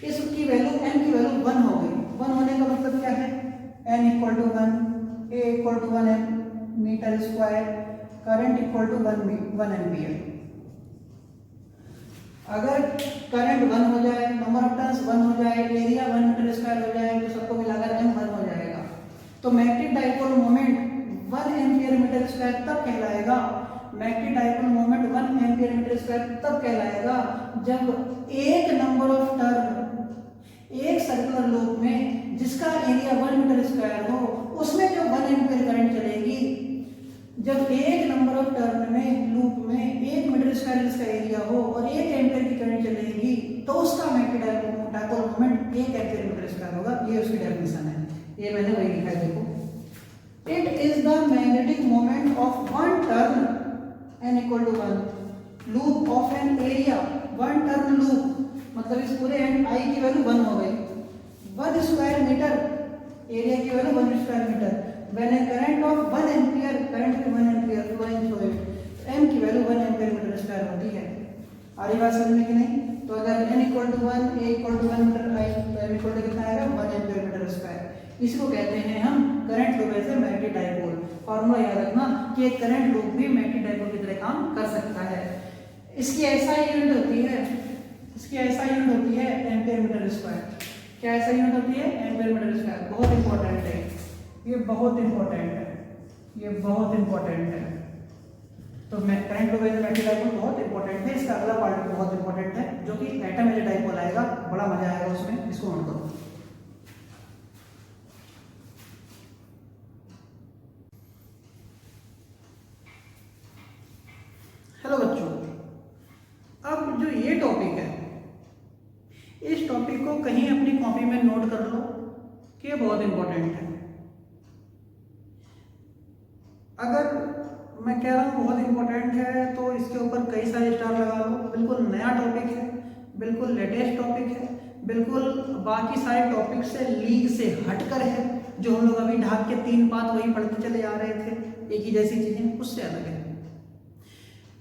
इसकी वैल्यू m की वैल्यू 1 हो गई। 1 होने का मतलब क्या है, n equal to 1, a equal to 1 metre square, current equal to 1 ampere. अगर करंट 1 हो जाए, नंबर ऑफ टर्न्स 1 हो जाए, एरिया 1 मीटर स्क्वायर हो जाए, तो सबको मिलाकर m 1 हो जाएगा। तो magnetic dipole moment 1 ampere metre square तब कहलाएगा, magnetic dipole moment 1 ampere metre square तब कहलाएगा जब एक नंबर ऑफ टर्न एक सर्कुलर लूप में जिसका एरिया 1 मीटर स्क्वायर हो, उसमें जो 1 एम्पियर करंट चलेगी, जब एक नंबर ऑफ टर्न में लूप में 1 मीटर स्क्वायर जिसका एरिया हो और 1 एम्पियर की करंट चलेगी, तो उसका magnetic dipole moment 1 ampere metre square होगा। ये उसकी डेफिनेशन है, ये मैंने वही लिखा है, देखो। It is the magnetic moment of one turn n equal to 1 loop of an area, one turn loop मतलब इस पूरे एंड i की वैल्यू 1 हो गई, 1 स्क्वायर मीटर, एरिया की value 1 square metre, when a current of 1 ampere, current की 1 ampere flowing through it, m की value 1 ampere metre square होती है। आ रही बात समझ में कि नहीं। तो अगर n equal to 1, a equal to 1 metre, i तो m इक्वल टू कितना आएगा, 1 एम्पियर मीटर स्क्वायर। इसको कहते हैं हम current loop as a magnetic dipole. Formula याद रखना कि एक करंट लूप भी मैग्नेटिक डाइपोल की तरह काम कर सकता है। इसकी ऐसा यूनिट होती है, एम्पियर मीटर स्क्वायर। क्या ऐसा यूनिट होती है, एम्पियर मीटर स्क्वायर। बहुत इंपॉर्टेंट है ये, बहुत इंपॉर्टेंट है। तो मैं current loop as a magnetic dipole बहुत इंपॉर्टेंट है। इसका अगला पार्ट भी बहुत इंपॉर्टेंट है, जो कि एटम एज ए डाइपोल आएगा, बड़ा मजा आएगा उसमें, इसको नोट करो। हेलो बच्चों, अब जो ये टॉपिक है, इस टॉपिक को कहीं अपनी कॉपी में नोट कर लो कि ये बहुत इंपॉर्टेंट है। अगर मैं कह रहा हूँ बहुत इंपॉर्टेंट है तो इसके ऊपर कई सारे स्टार लगा लो। बिल्कुल नया टॉपिक है, बिल्कुल लेटेस्ट टॉपिक है, बिल्कुल बाकी सारे टॉपिक से लीग से हटकर है, जो हम लोग अभी ढाक के 3 बात वही पढ़ते चले आ रहे थे, एक ही जैसी चीजें, उससे अलग है।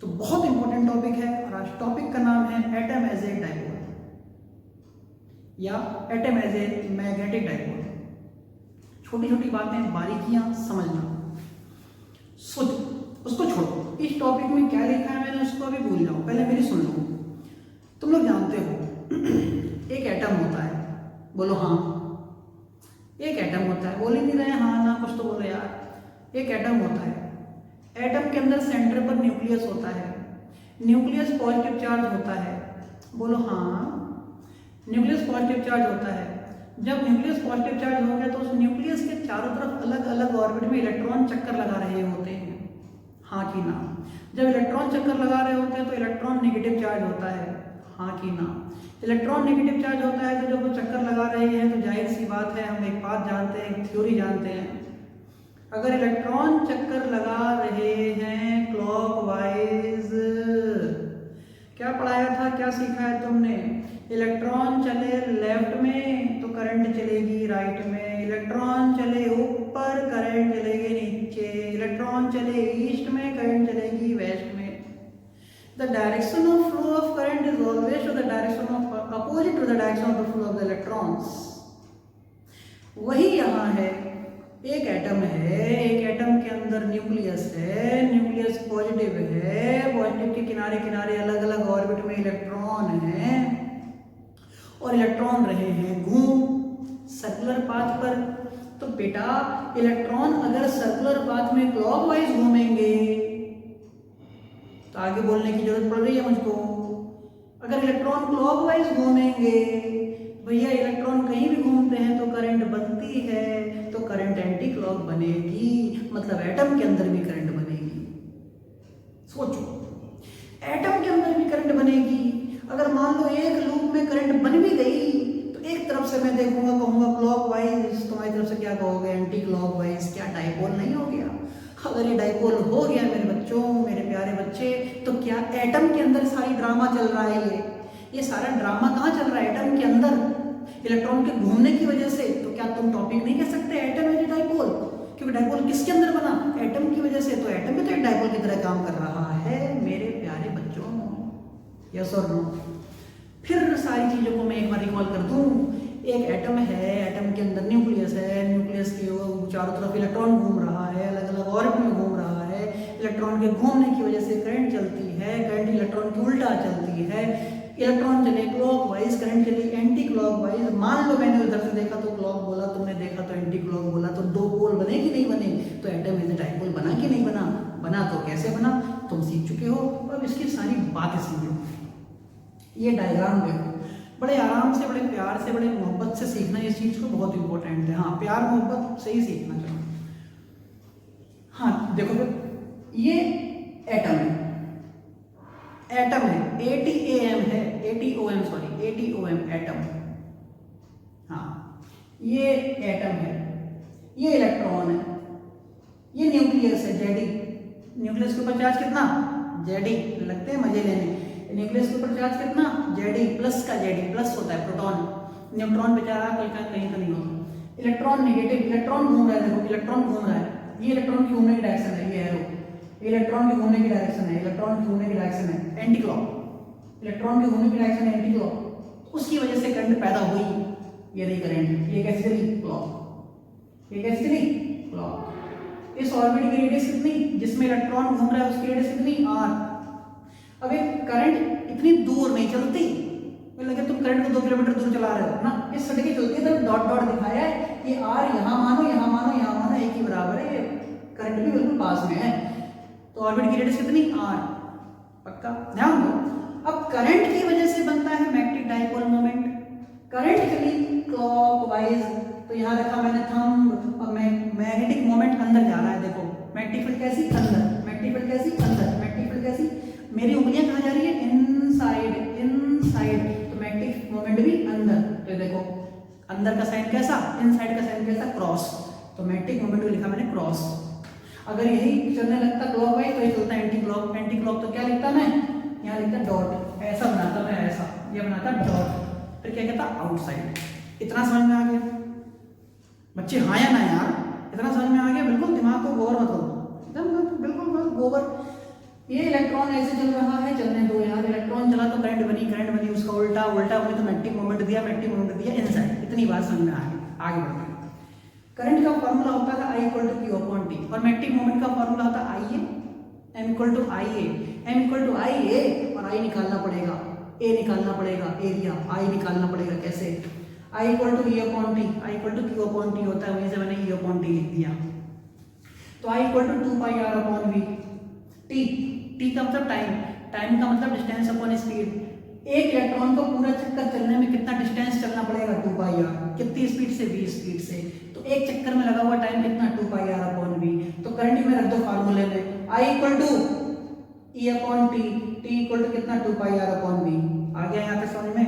तो बहुत इंपॉर्टेंट टॉपिक है और आज टॉपिक का नाम है एटम एज ए डाइपोल या atom as a magnetic dipole. छोटी छोटी बातें, बारीकियां समझना, सोचो, उसको छोड़ो। इस टॉपिक में क्या लिखा है मैंने उसको अभी भूल जाओ, पहले मेरी सुन लो। तुम लोग जानते हो एक एटम होता है, बोलो हाँ। एक एटम होता है, बोल ही नहीं रहे हाँ ना, कुछ तो बोलो यार। एक एटम होता है, एटम के अंदर सेंटर पर न्यूक्लियस होता है, न्यूक्लियस पॉजिटिव चार्ज होता है, बोलो हाँ। न्यूक्लियस पॉजिटिव चार्ज होता है। जब न्यूक्लियस पॉजिटिव चार्ज हो गया तो उस न्यूक्लियस के चारों तरफ अलग अलग ऑर्बिट में इलेक्ट्रॉन चक्कर लगा रहे होते हैं, हाँ कि ना। जब इलेक्ट्रॉन चक्कर लगा रहे होते हैं तो इलेक्ट्रॉन नेगेटिव चार्ज होता है, हाँ कि ना। इलेक्ट्रॉन नेगेटिव चार्ज होता है तो जब वो चक्कर लगा रहे हैं तो जाहिर सी बात है, हम एक बात जानते हैं, एक थ्योरी जानते हैं, अगर इलेक्ट्रॉन चक्कर लगा रहे हैं क्लॉकवाइज, क्या पढ़ाया था, क्या सीखा है तुमने, इलेक्ट्रॉन चले लेफ्ट में तो करंट चलेगी राइट में, इलेक्ट्रॉन चले ऊपर करंट चलेगी नीचे, इलेक्ट्रॉन चले ईस्ट में करंट चलेगी वेस्ट में। The direction of flow of current is always to the direction of opposite to the direction of the flow of the electrons. वही यहाँ है, एक एटम है, एक एटम के अंदर न्यूक्लियस है, न्यूक्लियस पॉजिटिव है, पॉजिटिव के किनारे किनारे अलग अलग ऑर्बिट में इलेक्ट्रॉन हैं और इलेक्ट्रॉन रहे हैं घूम सर्कुलर पाथ पर। तो बेटा इलेक्ट्रॉन अगर सर्कुलर पाथ में क्लॉकवाइज घूमेंगे तो आगे बोलने की जरूरत पड़ रही है मुझको। अगर इलेक्ट्रॉन क्लॉकवाइज घूमेंगे, भैया इलेक्ट्रॉन कहीं भी घूमते हैं तो करंट बनती है, तो करंट एंटी क्लॉक बनेगी, मतलब एटम के अंदर भी करंट बनेगी। सोचो, एटम के अंदर भी करंट बनेगी। अगर मान लो एक लूप में करंट बन भी गई तो एक तरफ से मैं देखूंगा, कहूंगा क्लॉकवाइज, तुम्हारी तरफ से क्या कहोगे एंटी क्लॉकवाइज। क्या डाइपोल नहीं हो गया? अगर ये डाइपोल हो गया मेरे बच्चों, मेरे प्यारे बच्चे, तो क्या एटम के अंदर सारी ड्रामा चल रहा है? ये सारा ड्रामा कहाँ चल रहा है? एटम के अंदर, इलेक्ट्रॉन के घूमने की वजह से। तो क्या तुम टॉपिक नहीं कह सकते एटम इज डाइपोल? क्योंकि डाइपोल किसके अंदर बना? एटम की वजह से। तो एटम भी तो एक डाइपोल की तरह काम कर रहा है मेरे प्यारे बच्चों। यस और नो? फिर सारी चीजों को मैं एक बार रिकॉल कर दूं। एक एटम है, एटम के अंदर न्यूक्लियस है, न्यूक्लियस के चारों तरफ इलेक्ट्रॉन घूम रहा है, अलग अलग ऑर्बिट में घूम रहा है। इलेक्ट्रॉन के घूमने की वजह से करंट चलती है, करंट इलेक्ट्रॉन की उल्टा चलती है। इलेक्ट्रॉन चले क्लॉकवाइज, करंट चली एंटी क्लॉकवाइज। मान लो मैंने उधर से देखा तो क्लॉक बोला, तुमने देखा तो एंटी क्लॉक बोला, तो दो पोल बने कि नहीं बने? तो एटम इज डाइपोल बना कि नहीं बना? बना। तो कैसे बना तुम सीख चुके हो, अब इसकी सारी बातें समझो। ये डायग्राम देखो, बड़े आराम से, बड़े प्यार से, बड़े मोहब्बत से सीखना इस चीज को बहुत इंपॉर्टेंट है। हाँ, प्यार मोहब्बत से ही सीखना चाहिए। हाँ देखो फिर, ये एटम है, एटम है, ATAM है, ATOM सॉरी, ATOM एटम। हाँ, ये एटम है, ये इलेक्ट्रॉन है, ये न्यूक्लियस है, जेडी। न्यूक्लियस के ऊपर चार्ज कितना? जेडी। लगते हैं मजे लेने। न्यूक्लियस के ऊपर चार्ज कितना? जेडी प्लस का, जेडी प्लस होता है प्रोटॉन। न्यूट्रॉन बेचारा कहीं का नहीं होता। इलेक्ट्रॉन नेगेटिव, इलेक्ट्रॉन घूम रहा है, देखो इलेक्ट्रॉन घूम रहा है, ये इलेक्ट्रॉन की घूमने की डायरेक्शन है, ये एरो इलेक्ट्रॉन की घूमने की डायरेक्शन है, इलेक्ट्रॉन की घूमने की डायरेक्शन है एंटी क्लॉक, इलेक्ट्रॉन की घूमने की डायरेक्शन है एंटी क्लॉक। उसकी वजह से करंट पैदा हुई, ये रही करंट, ये कैसे चली? क्लॉक। ये कैसे चली? क्लॉक। इस ऑर्बिट की रेडियस कितनी, जिसमें इलेक्ट्रॉन घूम रहा है उसकी रेडियस कितनी? r। अब एक करंट इतनी दूर नहीं चलती, लगे तुम करंट को 2 किलोमीटर दूर चला रहे हो ना, ये सड़कें चलती है, तो डॉट डॉट दिखाया है, ये r यहाँ मानो, यहाँ मानो, यहाँ मानो, एक ही बराबर है, करंट भी बिल्कुल पास में है। तो ऑर्बिट की रेडियस कितनी? r। पक्का ध्यान दो। अब करंट की वजह से बनता है मैग्नेटिक डाइपोल मोमेंट। करंट चली क्लॉकवाइज, तो यहाँ रखा मैंने थंब, और मैग्नेटिक मोमेंट अंदर जा रहा है। देखो मैग्नेटिक फील्ड कैसी? अंदर। मैग्नेटिक फील्ड कैसी? अंदर। मैग्नेटिक फील्ड कैसी? मेरी उंगलियां कहाँ जा रही है? Inside, inside. तो मैग्नेटिक मोमेंट भी अंदर। तो देखो अंदर का साइन कैसा, इनसाइड का साइन कैसा? क्रॉस। तो मैग्नेटिक मोमेंट को लिखा मैंने क्रॉस। अगर यही चलने लगता क्लॉकवाइज तो ये चलता एंटी क्लॉक। एंटी क्लॉक तो क्या लिखता मैं? यहाँ लिखता डॉट, ऐसा बनाता मैं, ऐसा ये बनाता डॉट, फिर क्या कहता? आउटसाइड। इतना समझ में आ गया बच्चे? हाँ या ना यार? इतना समझ में आ गया? बिल्कुल दिमाग को गोबर मत करो, एकदम बिल्कुल बस गोबर। ये इलेक्ट्रॉन ऐसे चल रहा है, चलने दो यार। इलेक्ट्रॉन चला तो करंट बनी, करंट बनी, उसका उल्टा, उल्टा बनी तो मैग्नेटिक मोमेंट दिया, मैग्नेटिक मोमेंट दिया इनसाइड। इतनी बात समझ में आ गई। आगे बढ़ते हैं। करंट का फॉर्मूला होता है I = Q/T, और मैग्नेटिक मोमेंट का फॉर्मूला होता है IA, M = IA, M = IA, और I निकालना पड़ेगा, A निकालना पड़ेगा, एरिया, I निकालना पड़ेगा। कैसे? I = E/T, I = Q/T होता है, वहीं से मैंने E/T लिख दिया। तो I = 2πr/v। T का मतलब टाइम, टाइम का मतलब डिस्टेंस अपॉन स्पीड। एक इलेक्ट्रॉन को पूरा चक्कर चलने में कितना डिस्टेंस चलना पड़ेगा? 2πr। कितनी स्पीड से? v स्पीड से। तो एक चक्कर में लगा हुआ टाइम कितना? 2πr/v। तो करंट में रख दो फार्मूले में, I = E/T, T = कितना? 2πr/v। आ गया यहाँ पे समझ में?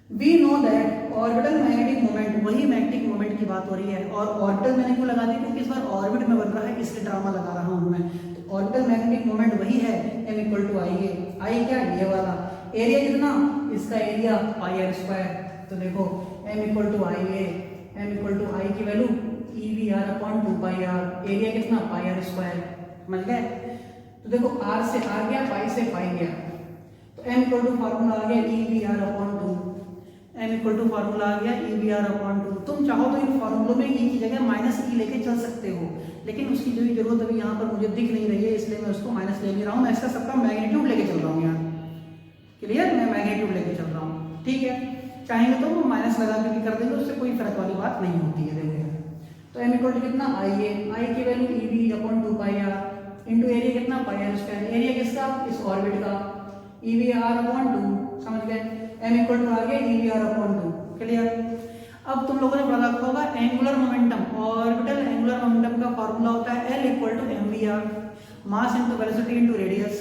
We know that orbital magnetic moment, वही मैग्नेटिक मोमेंट की बात हो रही है। और ऑर्बिटल मैंने क्यों लगा दी? क्योंकि इस बार ऑर्बिट में बन रहा है, इसलिए ड्रामा लगा रहा हूँ मैं। तो ऑर्बिटल मैग्नेटिक मोमेंट वही है, M = IA। I क्या? ये वाला। एरिया कितना? इसका एरिया πr²। तो देखो M = IA, M = I की वैल्यू EVr/2πr। एरिया कितना? πr²। समझ गए? तो देखो r से r गया, पाई से पाई गया, तो M = फॉर्मूला आ गया EVr/2। M equal to formula आ गया E V are upon two. तुम चाहो तो इन फार्मूलों में ई की जगह माइनस ई लेके चल सकते हो, लेकिन उसकी जो जरूरत अभी यहाँ पर मुझे दिख नहीं रही है, इसलिए मैं उसको माइनस ले नहीं रहा हूँ। मैं इसका सबका मैग्नीट्यूड लेके चल रहा हूँ यहाँ। क्लियर? मैं मैग्नीट्यूड लेके चल रहा हूँ, ठीक है। चाहेंगे तो वो माइनस लगा के भी कर देंगे, उससे कोई फर्क वाली बात नहीं होती है। देखो यार, तो एम इक्वल टू कितना आई है, आई की value E V upon two pi R into area कितना पाई आर स्क्वायर। एरिया किसका? इस ऑर्बिट का, E V are upon two. समझ गए? एम इक्वल टू आ गया E V are upon two. Clear? अब तुम लोगों ने पढ़ा रखा होगा angular momentum, orbital angular momentum का फॉर्मूला होता है L equal to M V R, mass into velocity into radius.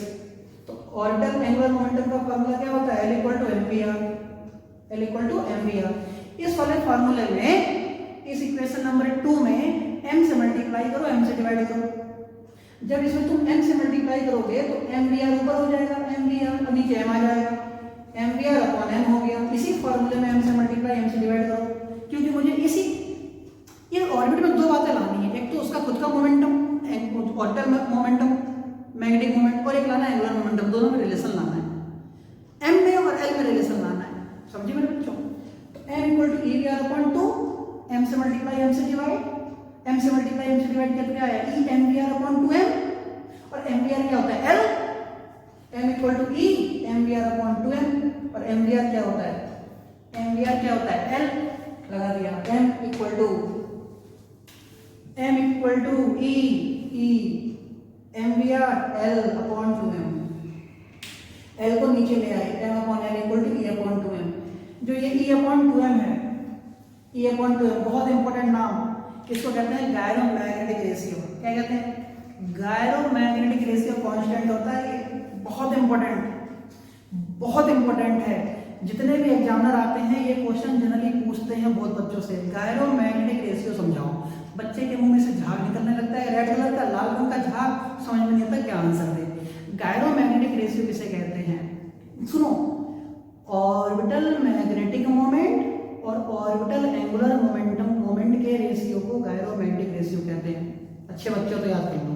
तो ऑर्बिटल एंगुलर मोमेंटम का फॉर्मूला क्या होता है? L equal to M V R, L equal to M V R. इस वाले फॉर्मूले में, इस इक्वेशन नंबर 2 में m से मल्टीप्लाई करो, m से डिवाइड करो। जब इसमें तुम m से मल्टीप्लाई करोगे तो एम वी आर ऊपर हो जाएगा, एम वी आर और नीचे m आ जाएगा, M V are upon m हो गया। इसी फॉर्मूले में m से मल्टीप्लाई m से डिवाइड करो, क्योंकि मुझे इसी ये ऑर्बिट में दो बातें लानी है, एक तो उसका खुद का momentum, orbital momentum magnetic moment, और एक लाना है एंगुलर मोमेंटम। दोनों में रिलेशन लाना है, m में और l में रिलेशन लाना है। समझिए मेरे बच्चों? तो m equal to E V are upon two, m से मल्टीप्लाई m से डिवाइड, m से मल्टीप्लाई m से डिवाइड किया तो क्या आया? e m v r upon 2m, और m v r क्या होता है? l, m equal to e m v r upon 2m, और m v r क्या होता है? m v r क्या होता है? l लगा दिया। m equal to e m v r l upon 2m, l को नीचे ले आए, m upon l equal to e upon 2m। जो ये e अपॉन 2m है, ई अपॉन टू, बहुत इंपॉर्टेंट नाम, किसको कहते हैं? Gyromagnetic ratio. क्या कहते हैं? गायरोमैग्नेटिक रेशियो कांस्टेंट होता है। बहुत इंपॉर्टेंट है। जितने भी एग्जामिनर आते हैं ये क्वेश्चन जनरली पूछते हैं बहुत बच्चों से, गायरोमैग्नेटिक रेशियो समझाओ। बच्चे के मुंह में से झाग निकलने लगता है, रेड कलर का, लाल रंग का झाग, समझ में नहीं आता क्या आंसर दे। गायरोमैग्नेटिक रेशियो किसे कहते हैं? सुनो, ऑर्बिटल मैग्नेटिक मोमेंट और ऑर्बिटल एंगुलर मोमेंट के रेशियो को गायरोमैग्नेटिक रेशियो कहते हैं। अच्छे बच्चों तो याद कर लो,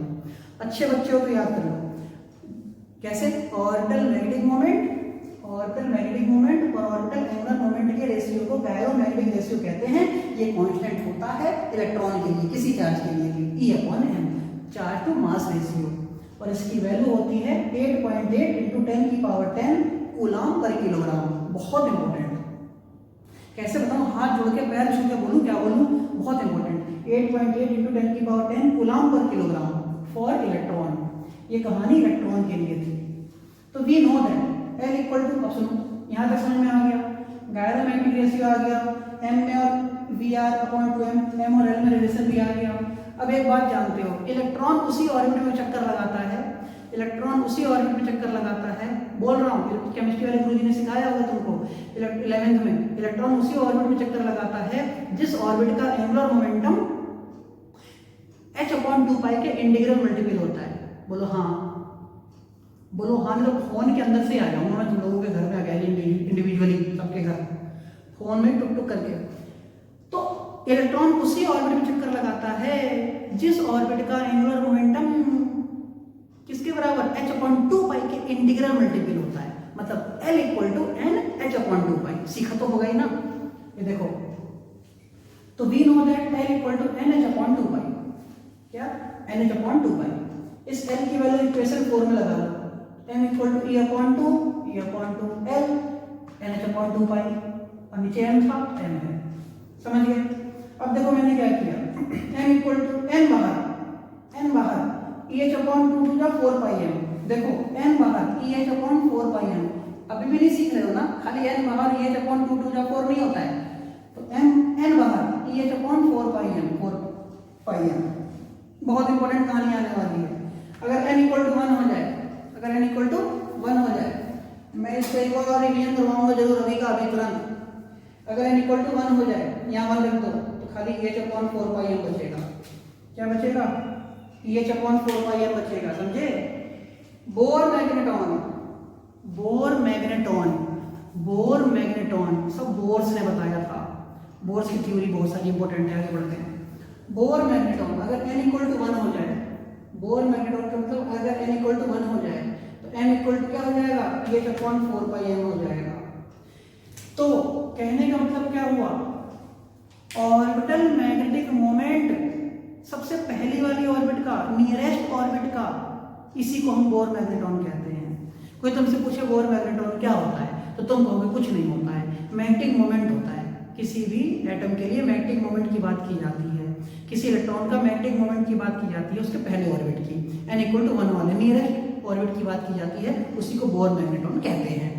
अच्छे बच्चों को याद कर लो। कैसे? ऑर्बिटल मैग्नेटिक मोमेंट और ऑर्बिटल एंगुलर मोमेंट के रेशियो को गायरोमैग्नेटिक रेशियो कहते हैं। ये कांस्टेंट होता है इलेक्ट्रॉन के लिए, किसी चार्ज के लिए भी, e upon m, charge to mass ratio, और इसकी वैल्यू होती है 8.8 इंटू 10 की पावर 10 कूलम पर किलोग्राम। बहुत इंपॉर्टेंट। कैसे बताऊं? हाथ जोड़ के पैर छू के बोलूं, क्या बोलूं? बहुत इंपॉर्टेंट। 8.8 इंटू 10 की पावर 10 कूलम पर किलोग्राम फॉर इलेक्ट्रॉन। ये कहानी इलेक्ट्रॉन के लिए थी। तो we know that l equal to, अब सुनो, यहाँ तक समझ में आ गया, गायरोमैग्नेटिक रेशियो आ गया, एम में और v are upon 2m, m और एल में रिलेशन भी आ गया। अब एक बात जानते हो, इलेक्ट्रॉन उसी ऑर्बिट में चक्कर लगाता है, इलेक्ट्रॉन उसी ऑर्बिट में चक्कर लगाता है। बोल रहा हूँ, केमिस्ट्री वाले गुरुजी ने सिखाया होगा तुमको 11th में। इलेक्ट्रॉन उसी ऑर्बिट में चक्कर लगाता है जिस ऑर्बिट का एंगुलर मोमेंटम h अपॉन 2 पाई के इंटीग्रल मल्टीपल होता है। बोलो हाँ, बोलो हाँ। मतलब फोन के अंदर से आ जाऊंगा मैं तुम लोगों के घर में, आ गया इंडिविजुअली सबके घर, फोन में टुक टुक करके। तो इलेक्ट्रॉन उसी ऑर्बिट में चक्कर लगाता है जिस ऑर्बिट का एंगुलर मोमेंटम किसके बराबर? h अपॉन 2 पाई के इंटीग्रल मल्टीपल होता है। मतलब L equal to n h upon 2 pi. सीखा तो होगा ही ना? ये देखो, तो we know that L equal to n h upon 2 pi. क्या? N h upon 2 pi. इस L की वैल्यू इक्वेशन 4 में लगा लो, m equal to e upon 2 L n h upon 2 pi, और नीचे m था, m है। समझ गए? अब देखो मैंने क्या किया, m इक्वल टू n बाहर EH upon 2 to 4 pi m। देखो n बाहर EH अपॉन 4 पाई m। अभी भी नहीं सीख रहे हो ना? खाली n बाहर EH अपॉन 2 टू 4 नहीं होता है। तो n बाहर EH अपॉन 4 पाई m। बहुत इंपॉर्टेंट कहानी आने वाली है। अगर n इक्वल टू 1 हो जाए, अगर n इक्वल टू 1 हो जाए, मैं इसको एक और रिवीजन करवाऊंगा जरूर, अभी का अभी तुरंत। अगर n इक्वल टू 1 हो जाए, यहाँ 1 रख दो, तो खाली EH अपॉन 4 पाई m बचेगा। क्या बचेगा? EH अपॉन 4 पाई m बचेगा। समझे? बोर मैग्नेटॉन सब बोर्स ने बताया था। बोर्स की थ्योरी बहुत सारी इंपॉर्टेंट है, आगे बढ़ते हैं। बोर मैग्नेटॉन अगर n इक्वल टू 1 हो जाए, बोर मैग्नेटॉन का मतलब अगर n इक्वल टू 1 हो जाए तो m इक्वल टू क्या हो जाएगा? EH अपॉन 4 पाई m हो जाएगा। तो कहने का मतलब क्या हुआ, ऑर्बिटल मैग्नेटिक मोमेंट सबसे पहली वाली ऑर्बिट का, नियरेस्ट ऑर्बिट का, इसी को हम बोर मैग्नेटॉन कहते हैं। कोई तुमसे पूछे बोर मैग्नेटॉन क्या होता है, तो तुम कहोगे कुछ नहीं होता है, मैग्नेटिक मोमेंट होता है। किसी भी एटम के लिए मैग्नेटिक मोमेंट की बात की जाती है, किसी इलेक्ट्रॉन का मैग्नेटिक मोमेंट की बात की जाती है उसके पहले ऑर्बिट की, n=1 वाले नियरेस्ट ऑर्बिट की बात की जाती है, उसी को बोर मैग्नेटॉन कहते हैं।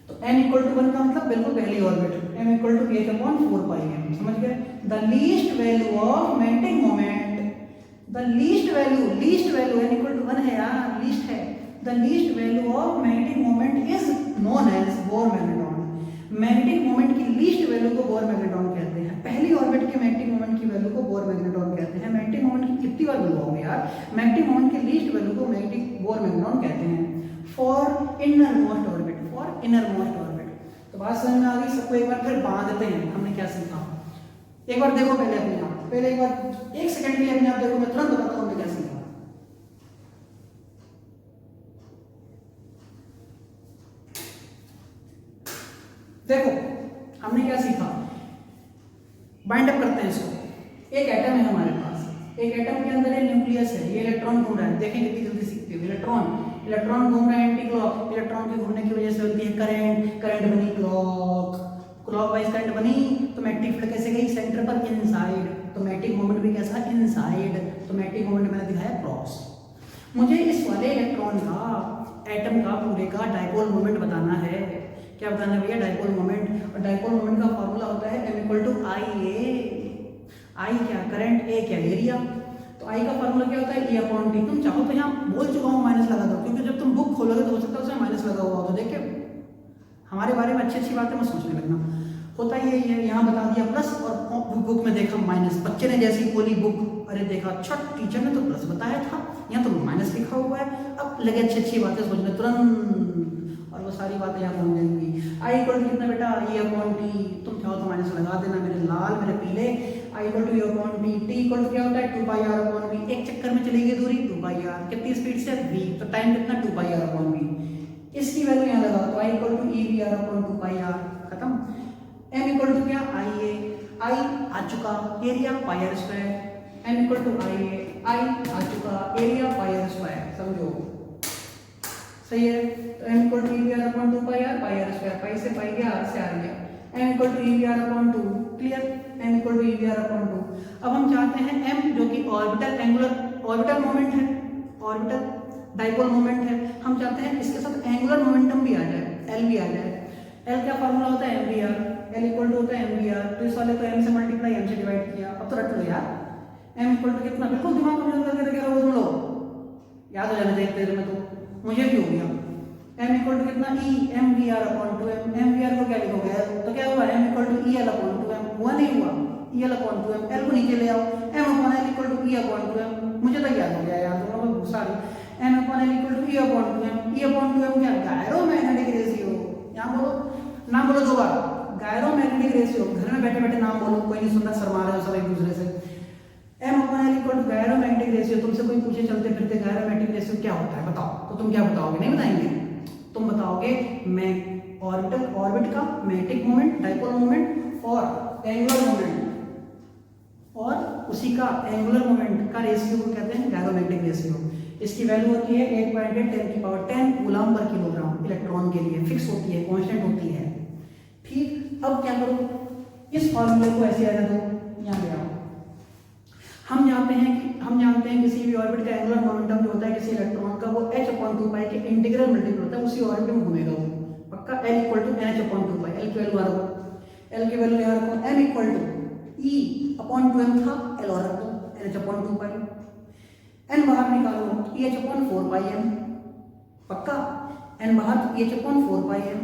तो n=1 का मतलब बिल्कुल पहली ऑर्बिट, m=h/4πm, समझ गए। The least value of magnetic moment, the least value n=1 है यार, लीस्ट है। The least value of magnetic moment is known as Bohr magneton. Magnetic moment की लीस्ट वैल्यू को बोर मैग्नेटॉन कहते हैं। पहली ऑर्बिट के मैग्नेटिक मोमेंट की वैल्यू को बोर मैग्नेटॉन कहते हैं। मैग्नेटिक मोमेंट की कितनी बार वैल्यू होगी यार, मैग्नेटिक मोमेंट की लीस्ट वैल्यू को मैग्नेटिक बोर मैग्नेटॉन कहते हैं। For inner most orbit, for inner most orbit. तो बात समझ में आ गई सबको, एक बार फिर बांधते हैं हमने क्या सीखा। एक बार देखो पहले अपने आप, पहले एक बार 1 सेकंड के लिए अपने आप देखो, मैं तुरंत बताता हूं हमने क्या सीखा। देखो हमने क्या सीखा, बाइंड अप करते हैं इसको। एक एटम है हमारे पास, एक एटम के अंदर ये न्यूक्लियस है, ये इलेक्ट्रॉन घूम रहा है, देखें कितनी जल्दी सीखते हो। इलेक्ट्रॉन घूम रहा है एंटी क्लॉक, इलेक्ट्रॉन के घूमने की वजह से होती है करंट बनी क्लॉकवाइज करंट बनी, तो मैग्नेटिक फील्ड कैसे गई, सेंटर पर इनसाइड, तो मैग्नेटिक मोमेंट भी कैसा, इनसाइड, तो मैग्नेटिक मोमेंट मैंने दिखाया क्रॉस। मुझे इस वाले इलेक्ट्रॉन का, एटम का पूरे का डाइपोल मोमेंट बताना है। क्या बताना है भैया, डाइपोल मोमेंट। और डाइपोल मोमेंट का फॉर्मूला होता है m=IA। I क्या करंट, A क्या एरिया। तो I का फॉर्मूला क्या होता है, E/T। तुम चाहो तो यहाँ बोल चुका हूँ माइनस लगा दो, क्योंकि जब तुम बुक खोलोगे तो हो सकता है उसमें माइनस लगा हुआ हो, तो देखिए हमारे बारे में अच्छी अच्छी बातें मत सोचने लगना। होता ही यही है, यहाँ बता दिया प्लस और बुक में देखा माइनस। बच्चे ने जैसी खोली बुक, अरे देखा अच्छा टीचर ने तो प्लस बताया था, यहाँ तो माइनस लिखा हुआ है। अब लगे अच्छी अच्छी बातें सोचने तुरंत, और वो सारी बातें यहाँ बन जाएंगी। I= कितना बेटा, E/T। तुम चाहो तो माइनस लगा देना, मेरे लाल मेरे पीले। I=E/T। T क्या होता है, 2πr/v। एक चक्कर में चली गई दूरी 2πr, कितनी स्पीड से, v, तो टाइम कितना 2πr/v। इसकी वैल्यू यहाँ लगा, तो I=EV/2πr, खत्म। m क्या, IA, I आ चुका, एरिया πr²। m=IA, I आ चुका, एरिया πr², समझो सही है। तो m=EV/2πr, πr², पाई से पाई गया, r से आ गया। m=EV/2, clear, m=EV/2। अब हम चाहते हैं m जो कि ऑर्बिटल मोमेंट है, ऑर्बिटल डाइपोल मोमेंट है, हम चाहते हैं इसके साथ एंगुलर मोमेंटम भी आ जाए, L भी आ जाए। L का फॉर्मूला होता है mvr, L होता है mvr। तो इस वाले को m से मल्टीप्लाई, m से डिवाइड किया। अब तो रट लो यार, m कितना, बिल्कुल दिमाग कमजोर करके रखे रहो तुम लोग, याद हो जाने देखते में, तो मुझे भी हो गया। m कितना, E mvr/2m। mvr को क्या लिखोगे, तो क्या हुआ, m=EL/2m, हुआ नहीं हुआ, EL/2m। L को नीचे ले आओ, m/L=E/2m। मुझे तो याद हो गया यार, तुम लोगों को गुस्सा आ रही। m/L=E/2m। E/2m क्या, गायरोमैग्नेटिक रेशियो। यहाँ बोलो, नाम बोलो दो बार, गायरोमैग्नेटिक रेशियो। घर में बैठे बैठे नाम बोलो, कोई नहीं सुनना, शर्मा रहे हो सब एक दूसरे से। m/L gyromagnetic ratio. तुमसे कोई पूछे चलते फिरते गायरोमैग्नेटिक रेशियो क्या होता है बताओ, तो तुम क्या बताओगे, नहीं बताएंगे, तुम बताओगे मैं ऑर्बिट का मैग्नेटिक मोमेंट, डाइपोल मोमेंट और एंगुलर मोमेंट, और उसी का एंगुलर मोमेंट का रेशियो को कहते हैं गायरोमैग्नेटिक रेशियो। इसकी वैल्यू होती है 8.10 कूलम पर किलोग्राम इलेक्ट्रॉन के लिए, फिक्स होती है, कांस्टेंट होती है। ठीक, अब क्या करो, इस फॉर्मूले को ऐसे आने दो, यहाँ ले आओ। हम जानते हैं किसी भी ऑर्बिट का एंगुलर मोमेंटम जो होता है किसी इलेक्ट्रॉन का, वो h/2π के इंटीग्रल मल्टीपल होता है, उसी ऑर्बिट में घूमेगा वो, पक्का। L=NH/2π, L की वैल्यू आ रहा है, L की वैल्यू यहाँ रखो, m=E/2m था, L और रख दो, NH/2π। n बाहर निकालो, EH/4πm, पक्का, n बाहर, EH/4πm।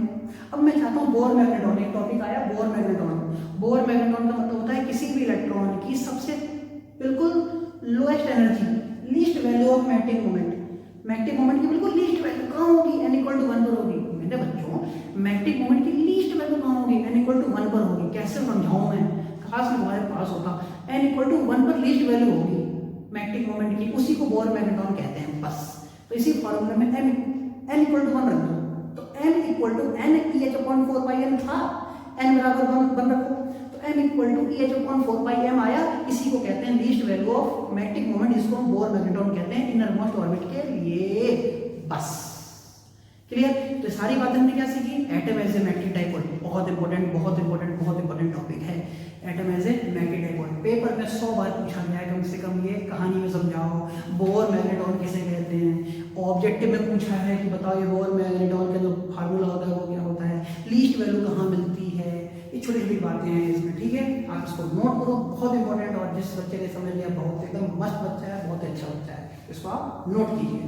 अब मैं चाहता हूँ बोर मैग्नेटॉन, एक टॉपिक आया बोर मैग्नेटॉन। बोर मैग्नेटॉन का मतलब होता है किसी भी इलेक्ट्रॉन की सबसे बिल्कुल lowest energy, least value of magnetic moment. Magnetic moment की बिल्कुल लीस्ट वैल्यू कहाँ होगी, n=1 पर होगी। मेरे बच्चों, मैग्नेटिक मोमेंट की लीस्ट वैल्यू कहाँ होगी, n=1 पर होगी। कैसे समझाऊं मैं, खास में तुम्हारे पास होता, n=1 पर लीस्ट वैल्यू होगी मैग्नेटिक मोमेंट की, उसी को बोर मैग्नेटॉन कहते हैं, बस। तो इसी फॉर्मूले में n=1 रख दो, तो m=n EH/4πm था, n बराबर 1 रखो, तो m equal to EH upon 4 आया। इसी को कहते हैं least value of magnetic moment, जिसको हम बोर मैग्नेट्रॉन कहते हैं इनर मोस्ट ऑर्बिट के लिए। बस क्लियर। तो सारी बातें हमने क्या सीखी, atom as a magnetic dipole, बहुत इंपॉर्टेंट टॉपिक है atom as a magnetic dipole. Paper में 100 बार पूछा गया है कम से कम, ये कहानी में समझाओ बोर मैग्नेट्रॉन किसे कहते हैं। ऑब्जेक्टिव में पूछा है कि बताओ ये बोर मैग्नेट्रॉन का जो फार्मूला होता है वो क्या होता है, लीस्ट वैल्यू कहाँ मिलती है, ये छोटी छोटी बातें हैं इसमें, ठीक है। आप इसको नोट करो, बहुत इंपॉर्टेंट। और जिस बच्चे ने समझ लिया बहुत एकदम मस्त बच्चा है, बहुत अच्छा बच्चा है, इसको आप नोट कीजिए।